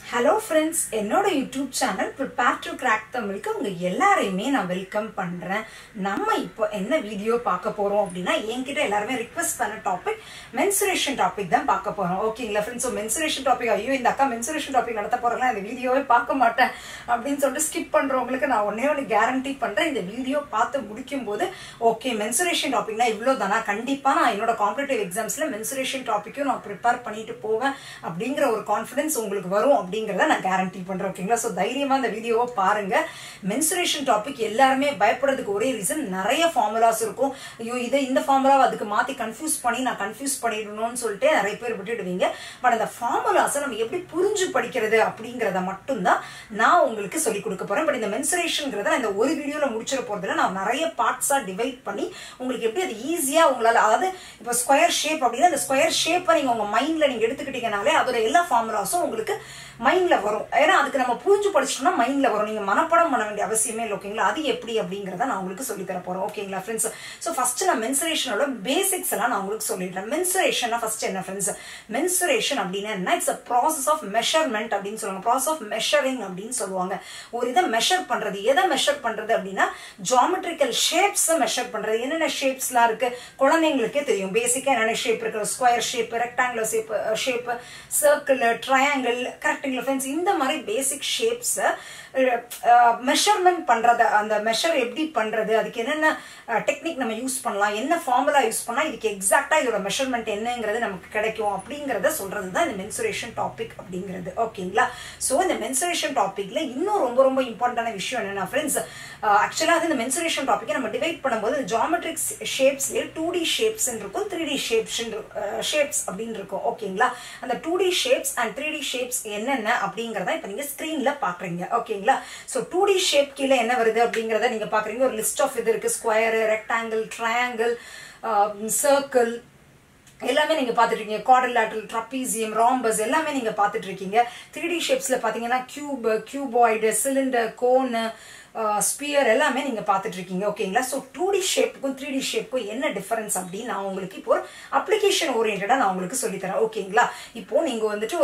Hello friends, என்னோட YouTube channel Prepare to Crack தமிழுக்கு உங்க எல்லாரையுமே நான் வெல்கம் பண்றேன். நம்ம இப்போ என்ன வீடியோ பார்க்க போறோம் அப்படினா என்கிட்ட எல்லாரும் ரிக்வெஸ்ட் பண்ண டாபிக் menstruation டாபிக் தான் பார்க்க போறோம். ஓகேங்களா फ्रेंड्स? சோ menstruation டாபிக் ஐயோ இந்த அக்கா menstruation டாபிக் நடத்த போறாங்க இந்த வீடியோவே பார்க்க மாட்டேன் அப்படினு சொல்லிட்டு ஸ்கிப் பண்றவங்களுக்கு நான் ஒண்ணே கேரண்டி பண்றேன். இந்த வீடியோ பார்த்து முடிக்கும்போது ஓகே menstruation டாபிக்னா இவ்வளவுதானா, கண்டிப்பா நான் என்னோட காம்படிட்டிவ் எக்ஸாம்ஸ்ல menstruation டாபிக்கும் நான் ப்ரிப்பேர் பண்ணிட்டு போவேன் அப்படிங்கற ஒரு கான்ஃபிடன்ஸ் உங்களுக்கு வரும் அப்படிங்கறத நான் கேரண்டி பண்றேன். ஓகேங்களா? சோ தைரியமா இந்த வீடியோவை பாருங்க. menstruation டாபிக் எல்லாரும் பயப்படுறதுக்கு ஒரே ரீசன் நிறைய ஃபார்முலாஸ் இருக்கும். ஐயோ இதை இந்த ஃபார்முலாவை அதுக்கு மாத்தி கன்ஃபியூஸ் பண்ணி நான் கன்ஃபியூஸ் பண்ணிடணும்னு சொல்லிட்டு நிறைய பேர் விட்டுடுவீங்க. பட் அந்த ஃபார்முலாஸை நம்ம எப்படி புரிஞ்சு படிக்கிறது அப்படிங்கறத மட்டும் தான் நான் உங்களுக்கு சொல்லி கொடுக்க போறேன். பட் இந்த menstruationங்கறத இந்த ஒரு வீடியோல முடிச்சிட போறதுல நான் நிறைய பார்ட்ஸா டிவைட் பண்ணி உங்களுக்கு எப்படி அது ஈஸியா உங்களால, அதாவது இப்போ ஸ்கொயர் ஷேப் அப்படின்னா அந்த ஸ்கொயர் ஷேப்பை நீங்க உங்க மைண்ட்ல நீங்க எடுத்துக்கிட்டீங்கனாலே அதோட எல்லா ஃபார்முலாஸும் உங்களுக்கு மைண்ட்ல வரும். ஏன்னா அதுக்கு நம்ம புரிஞ்சு படிச்சிட்டோம்னா மைண்ட்ல வரும். நீங்க மனப்பாடம் பண்ண வேண்டிய அவசியமே இல்லை. ஓகேங்களா? அது எப்படி அப்படிங்கறத நான் உங்களுக்கு சொல்லி தர போறேன். ஓகேங்களா ஃப்ரெண்ட்ஸ்? சோ ஃபர்ஸ்ட் நான் menstruationோட பேசிக்ஸ் எல்லாம் நான் உங்களுக்கு சொல்லிடுறேன். menstruation ஃபர்ஸ்ட் என்ன ஃப்ரெண்ட்ஸ்? menstruation அப்படின்னா என்ன? It's a process of measurement அப்படின்னு சொல்லுவாங்க. process of measuring அப்படின்னு சொல்லுவாங்க. ஒரு இதை மெஷர் பண்றது. எதை மெஷர் பண்றது அப்படின்னா ஜியோமெட்ரிக்கல் ஷேப்ஸ் மெஷர் பண்றது. என்னென்ன ஷேப்ஸ்லாம் இருக்கு குழந்தைங்களுக்கே தெரியும். பேசிக்கா என்னென்ன ஷேப் இருக்கு? Square shape, rectangular shape, circle, triangle. Correct friends? இந்த மாதிரி பேசிக் ஷேப்ஸ் மெஷர்மெண்ட் பண்றது, அந்த மெஷர் எப்படி பண்றது, அதுக்கு என்னென்ன டெக்னிக் நம்ம யூஸ் பண்ணலாம், என்ன ஃபார்முலா யூஸ் பண்ணா இதுக்கு எக்ஸாக்டா இதோட மெஷர்மெண்ட் என்னங்கிறது நமக்கு கிடைக்கும் அப்படிங்கறத சொல்றதுதான் இந்த menstruation டாபிக் அப்படிங்கிறது. ஓகேங்களா? சோ இந்த menstruation டாபிக்ல இன்னும் ரொம்ப ரொம்ப இம்பார்ட்டன்டான விஷயம் என்னன்னா ஃப்ரெண்ட்ஸ், ஆக்சுவலா இந்த menstruation டாபிக்கை நம்ம டிவைட் பண்ணும்போது ஜியோமெட்ரிக் ஷேப்ஸ்ல 2D ஷேப்ஸ் இருக்கும், 3D ஷேப்ஸ் அப்படின்னு இருக்கும். ஓகேங்களா? அந்த 2D shapes and 3D shapes என்னென்ன அப்படிங்கறத இப்ப நீங்க ஸ்கிரீன்ல பாக்குறீங்க. ஓகேங்களா? சோ 2D ஷேப் கீழ என்ன வருது அப்படிங்கறத நீங்க பாக்குறீங்க. ஒரு லிஸ்ட் ஆஃப் இது இருக்கு. ஸ்கொயர், ரெக்டாங்கிள், ட்ரையாங்கிள், சர்க்கிள் எல்லாமே நீங்க பாத்துட்டு இருக்கீங்க. குவாட்ரிலேட்டரல், ட்ரபீசியம், ராம்பஸ் எல்லாமே நீங்க பாத்துட்டு இருக்கீங்க. 3D ஷேப்ஸ்ல பாத்தீங்கன்னா cube, cuboid, cylinder, cone, sphere எல்லாமே நீங்க பாத்துட்டு இருக்கீங்க. ஓகேங்களா? சோ 2D ஷேப்புக்கும் 3D ஷேப்புக்கும் என்ன டிஃபரன்ஸ் அப்படின்னு நான் உங்களுக்கு இப்போ அப்ளிகேஷன் ஓரியன்டா நான் உங்களுக்கு சொல்லி தரேன். ஓகேங்களா? இப்போ நீங்க வந்துட்டு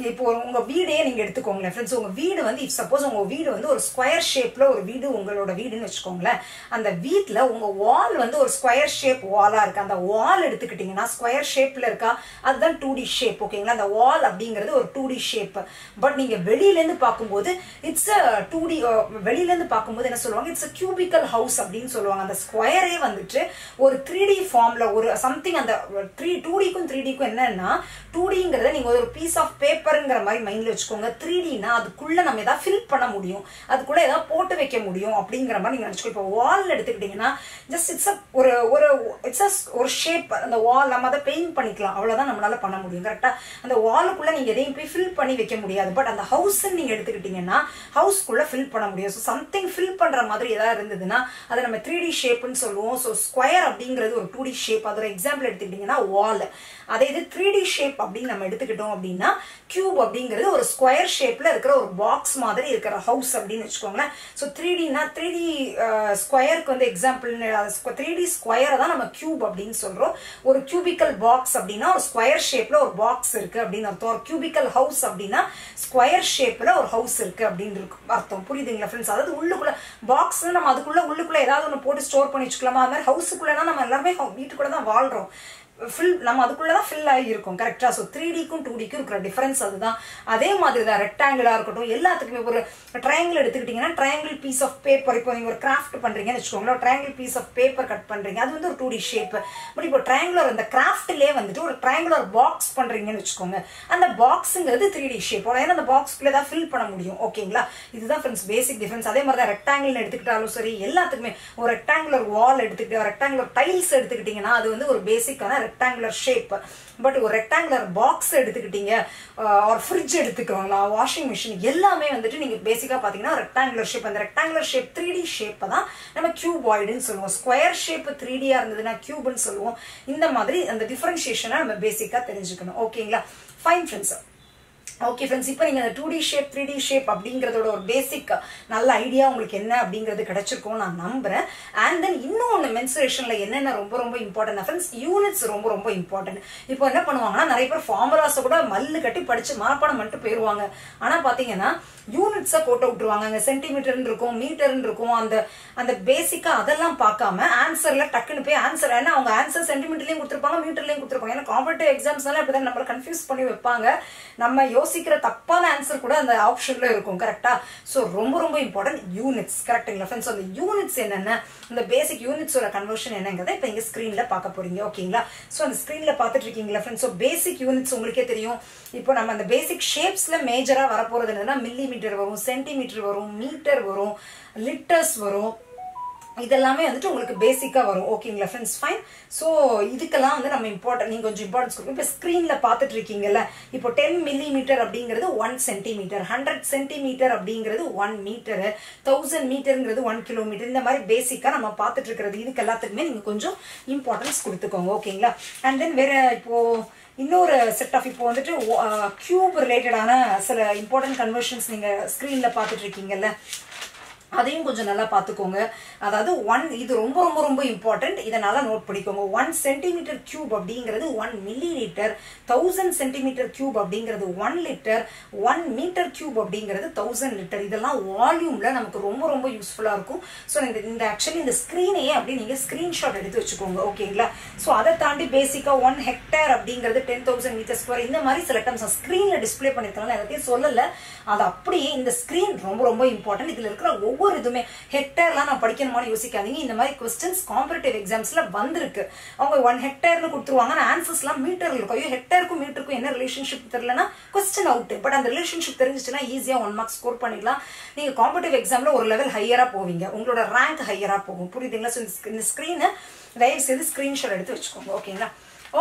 இப்போ உங்க வீடே நீங்க எடுத்துக்கோங்களேன் ஃப்ரெண்ட்ஸ். உங்க வீடு வந்து சப்போஸ் உங்க வீடு வந்து ஒரு ஸ்கொயர் ஷேப்ல ஒரு வீடு உங்களோட வீடுன்னு வச்சுக்கோங்களேன். அந்த வீட்டுல உங்க வால் வந்து ஒரு ஸ்கொயர் ஷேப் வாலா இருக்கு. அந்த வால் எடுத்துக்கிட்டீங்கன்னா ஸ்கொயர் ஷேப்ல இருக்கா, அதுதான் 2D ஷேப். ஓகேங்களா? அந்த வால் அப்படிங்கிறது ஒரு 2D ஷேப். பட் நீங்க வெளியில இருந்து பார்க்கும்போது இட்ஸ் 2D. வெளியில இருந்து பார்க்கும்போது என்ன சொல்லுவாங்க? இட்ஸ் கியூபிக்கல் ஹவுஸ் அப்படின்னு சொல்லுவாங்க. அந்த ஸ்கொயரே வந்துட்டு ஒரு 3D ஃபார்ம்ல ஒரு சம்திங். அந்த 2Dக்கும் 3Dக்கும் என்னன்னா 2Dங்கிறத நீங்க ஒரு பீஸ் ஆஃப் பேப்பர்ங்கிற மாதிரி மைண்ட்ல வச்சுக்கோங்க. 3Dனா அதுக்குள்ள நம்ம ஏதாவது ஃபில் பண்ண முடியும், அதுக்குள்ள ஏதாவது போட்டு வைக்க முடியும் அப்படிங்கிற மாதிரி நீங்க நினைச்சுக்கோ. இப்போ வால் எடுத்துக்கிட்டீங்கன்னா ஜஸ்ட் இட்ஸ் ஒரு ஷேப். அந்த வால் நம்ம அதை பெயிண்ட் பண்ணிக்கலாம், அவ்வளவுதான் நம்மளால பண்ண முடியும். கரெக்டா? அந்த வாலுக்குள்ள நீங்க எதையும் போய் ஃபில் பண்ணி வைக்க முடியாது. பட் அந்த ஹவுஸ் நீங்க எடுத்துக்கிட்டீங்கன்னா ஹவுஸ்க்குள்ள ஃபில் பண்ண முடியும். ஸோ சம்திங் ஃபில் பண்ற மாதிரி ஏதாவது இருந்ததுன்னா அதை நம்ம 3D ஷேப்னு சொல்லுவோம். ஸோ ஸ்கொயர் அப்படிங்கிறது ஒரு 2D ஷேப். அதோட எக்ஸாம்பிள் எடுத்துக்கிட்டீங்கன்னா வால். அதே இது 3D ஷேப் அப்படின்னு நம்ம எடுத்துக்கிட்டோம் அப்படின்னா கியூப் அப்படிங்கிறது ஒரு ஸ்கொயர் ஷேப்ல இருக்கிற ஒரு பாக்ஸ் மாதிரி இருக்கிற ஹவுஸ் அப்படின்னு வச்சுக்கோங்களேன். ஸோ 3Dனா 3D ஸ்கொயருக்கு வந்து எக்ஸாம்பிள் 3D ஸ்கொயரை தான் நம்ம கியூப் அப்படின்னு சொல்றோம். ஒரு கியூபிக்கல் பாக்ஸ் அப்படின்னா ஒரு ஸ்கொயர் ஷேப்ல ஒரு பாக்ஸ் இருக்கு அப்படின்னு அர்த்தம். ஒரு கியூபிக்கல் ஹவுஸ் அப்படின்னா ஸ்கொயர் ஷேப்ல ஒரு ஹவுஸ் இருக்கு அப்படின்னு அர்த்தம். புரியுதுங்களா ஃப்ரெண்ட்ஸ்? அதாவது உள்ளுக்குள்ள பாக்ஸ் நம்ம அதுக்குள்ள உள்ளுக்குள்ள ஏதாவது ஒன்று போட்டு ஸ்டோர் பண்ணி வச்சுக்கலாமா? அது மாதிரி ஹவுஸுக்குள்ளனா நம்ம எல்லாருமே வீட்டுக்குள்ள தான் வாழ்றோம். நம்ம அதுக்குள்ளதான் ஃபில் ஆகி இருக்கும். கரெக்டா? ஸோ 3Dக்கும் 2Dக்கும் இருக்கிற டிஃபரன்ஸ் அதுதான். அதே மாதிரி தான் ரெக்டாங்கிளா இருக்கட்டும், எல்லாத்துக்குமே ஒரு ட்ரையாங்கிள் எடுத்துக்கிட்டீங்கன்னா ட்ரையாங்கிள் பீஸ் ஆஃப் பேப்பர். இப்போ நீங்க ஒரு கிராஃப்ட் பண்றீங்கன்னு வச்சுக்கோங்களேன், triangle piece of paper cut பண்றீங்க, அது வந்து ஒரு 2D ஷேப். பட் இப்போ ட்ரையாங்குலர் அந்த கிராஃப்ட்லேயே வந்துட்டு ஒரு ட்ரையாங்குலர் பாக்ஸ் பண்றீங்கன்னு வச்சுக்கோங்க, அந்த பாக்ஸுங்கிறது 3D ஷேப். ஏன்னா அந்த பாக்ஸ்க்குள்ள தான் ஃபில் பண்ண முடியும். ஓகேங்களா? இதுதான் ஃப்ரெண்ட்ஸ் பேசிக் டிஃபரன்ஸ். அதே மாதிரி தான் ரெக்டாங்கிள் எடுத்துக்கிட்டாலும் சரி, எல்லாத்துக்குமே ஒரு ரெக்டாங்குலர் வால் எடுத்துக்கிட்டு ரெக்டாங்குலர் டைல்ஸ் எடுத்துக்கிட்டீங்கன்னா அது வந்து ஒரு பேசிக்கான ரெக்டாங்குலர் ஷேப். பட் ஒரு ரெக்டாங்குலர் பாக்ஸ் எடுத்துக்கிட்டீங்க, ஒரு ஃப்ரிட்ஜ் எடுத்துக்கோங்களா, வாஷிங் மிஷின் எல்லாமே வந்துட்டு நீங்க பேசிக்கா பாத்தீங்கன்னா ரெக்டாங்குலர் ஷேப். அந்த ரெக்டாங்குலர் ஷேப் 3D ஷேப் தான் நம்ம கியூபாய்டுன்னு சொல்லுவோம். ஸ்கொயர் ஷேப் 3Dயா இருந்ததுன்னா கியூப்னு சொல்லுவோம். இந்த மாதிரி அந்த டிஃபரன்சியேஷனை நம்ம பேசிக்கா தெரிஞ்சுக்கணும். ஓகேங்களா? Fine friends. ஓகே ஃப்ரெண்ட்ஸ், இப்போ நீங்கள் 2D ஷேப் 3D ஷேப் அப்படிங்கிறதோட ஒரு பேசிக் நல்ல ஐடியா உங்களுக்கு என்ன அப்படிங்கிறது கிடைச்சிருக்கும் நான் நம்புறேன். அண்ட் தென் இன்னொன்று மென்சுரேஷனில் என்னென்ன ரொம்ப ரொம்ப இம்பார்ட்டன்ட் ஃப்ரெண்ட்ஸ், யூனிட்ஸ் ரொம்ப ரொம்ப இம்பார்ட்டன்ட். இப்போ என்ன பண்ணுவாங்கன்னா நிறைய பேர் ஃபார்முலாஸை கூட மல்லு கட்டி படித்து மனப்பாடம் பண்ணிட்டு போயிடுவாங்க. ஆனால் பார்த்தீங்கன்னா யூனிட்ஸை போட்டு விட்டுருவாங்க. அங்கே சென்டிமீட்டர்னு இருக்கும், மீட்டர்னு இருக்கும். அந்த பேசிக்காக அதெல்லாம் பார்க்காம ஆன்சரில் டக்குன்னு போய் ஆன்சர், ஏன்னா அவங்க ஆன்சர் சென்டிமீட்டர்லையும் கொடுத்துருப்பாங்க, மீட்டர்லையும் கொடுத்துருப்பாங்க. ஏன்னா காம்படிட்டிவ் எக்ஸாம்ஸ்னால அப்படி தான் நம்மளை கன்ஃபியூஸ் பண்ணி வைப்பாங்க. நம்ம யோசிக்கிற தப்பான ஆன்சர் கூட அந்த ஆப்ஷன்ல இருக்கும். கரெக்டா? ஸோ ரொம்ப ரொம்ப இம்பார்ட்டன்ட் யூனிட்ஸ். கரெக்டுங்களா ஃப்ரெண்ட்ஸ்? அந்த யூனிட்ஸ் என்னென்ன, இந்த பேசிக் யூனிட்ஸோட கன்வர்ஷன் என்னங்கிறத இப்போ இங்கே ஸ்க்ரீன்ல பார்க்க போறீங்க. ஓகேங்களா? ஸோ அந்த ஸ்க்ரீன்ல பார்த்துட்டு இருக்கீங்களா ஃப்ரெண்ட்ஸ்? ஸோ பேசிக் யூனிட்ஸ் உங்களுக்கே தெரியும். இப்போ நம்ம அந்த பேசிக் ஷேப்ஸ்ல மேஜரா வரப்போறது என்னன்னா மில்லிமீட்டர் வரும், சென்டிமீட்டர் வரும், மீட்டர் வரும், லிட்டர்ஸ் வரும். இதெல்லாமே வந்துட்டு உங்களுக்கு பேசிக்கா வரும். ஓகேங்களா ஃப்ரெண்ட்ஸ்? ஃபைன். ஸோ இதுக்கெல்லாம் வந்து நம்ம இம்பார்ட்டன்ட், நீங்க கொஞ்சம் இம்பார்ட்டன்ஸ் கொடுக்கும். இப்போ ஸ்க்ரீன்ல பார்த்துட்டு இருக்கீங்கல்ல, இப்போ 10 மில்லிமீட்டர் அப்படிங்கிறது 1 சென்டிமீட்டர், 100 சென்டிமீட்டர் அப்படிங்கிறது 1 மீட்டர், 1000 மீட்டருங்கிறது 1 கிலோமீட்டர். இந்த மாதிரி பேசிக்கா நம்ம பார்த்துட்டு இருக்கிறது இதுக்கு எல்லாத்துக்குமே நீங்க கொஞ்சம் இம்பார்ட்டன்ஸ் கொடுத்துக்கோங்க. ஓகேங்களா? அண்ட் தென் வேற இப்போ இன்னொரு செட் ஆஃப் இப்போ வந்துட்டு கியூப் ரிலேட்டடான சில இம்பார்ட்டன்ட் கன்வர்ஷன்ஸ் நீங்க ஸ்க்ரீன்ல பார்த்துட்டு இருக்கீங்கல்ல, அதையும் கொஞ்சம் நல்லா பார்த்துக்கோங்க. அதாவது இது ரொம்ப ரொம்ப ரொம்ப இம்பார்ட்டன்ட். இதை நல்லா நோட் பண்ணிக்கோங்க. 1 சென்டிமீட்டர் கியூப் அப்படிங்கிறது 1 மில்லி லிட்டர், 1000 சென்டிமீட்டர் கியூப் அப்படிங்கிறது 1 லிட்டர், 1 மீட்டர் கியூப் அப்படிங்கிறது 1000 லிட்டர். இதெல்லாம் வால்யூம்ல நமக்கு ரொம்ப ரொம்ப யூஸ்ஃபுல்லா இருக்கும். ஸோ இந்த ஆக்சுவலி இந்த ஸ்கிரீனையே அப்படி நீங்க ஸ்கிரீன்ஷாட் எடுத்து வச்சுக்கோங்க. ஓகேங்களா? ஸோ அதை தாண்டி பேசிக்கா 1 ஹெக்டேர் அப்படிங்கிறது 10,000 மீட்டர் ஸ்கொயர். இந்த மாதிரி சில டம்ஸ் ஸ்கிரீன்ல டிஸ்பிளே பண்ணிருக்கலாம், எல்லாத்தையும் சொல்லல. அது அப்படியே இந்த ஸ்கிரீன் ரொம்ப ரொம்ப இம்பார்ட்டன்ட். இதுல இருக்கிற ஒவ்வொரு இதுமே ஹெக்டேர்லாம் நான் படிக்கணுமான்னு யோசிக்காதீங்க. இந்த மாதிரி क्वेश्चंस காம்படிட்டிவ் எக்ஸாம்ஸ்ல வந்திருக்கு. அவங்க 1 ஹெக்டேர்னு கொடுத்துருவாங்க, ஆனா ஆன்சர்ஸ்லாம் மீட்டர்ல இருக்கும். ஐயோ, ஹெக்டேருக்கும் மீட்டருக்கும் என்ன ரிலேஷன்ஷிப் தெரியலனா क्वेश्चन அவுட். பட் அந்த ரிலேஷன்ஷிப் தெரிஞ்சிச்சுன்னா ஈஸியா 1 மார்க் ஸ்கோர் பண்ணிடலாம். நீங்க காம்படிட்டிவ் எக்ஸாம்ல ஒரு லெவல் ஹையரா போவீங்க, உங்களோட ரேங்க் ஹையரா போகும். புரியுதுங்களா? இந்த ஸ்கிரீனை தயவு செய்து ஸ்கிரீன்ஷாட் எடுத்து வச்சுக்கோங்க. ஓகேங்களா?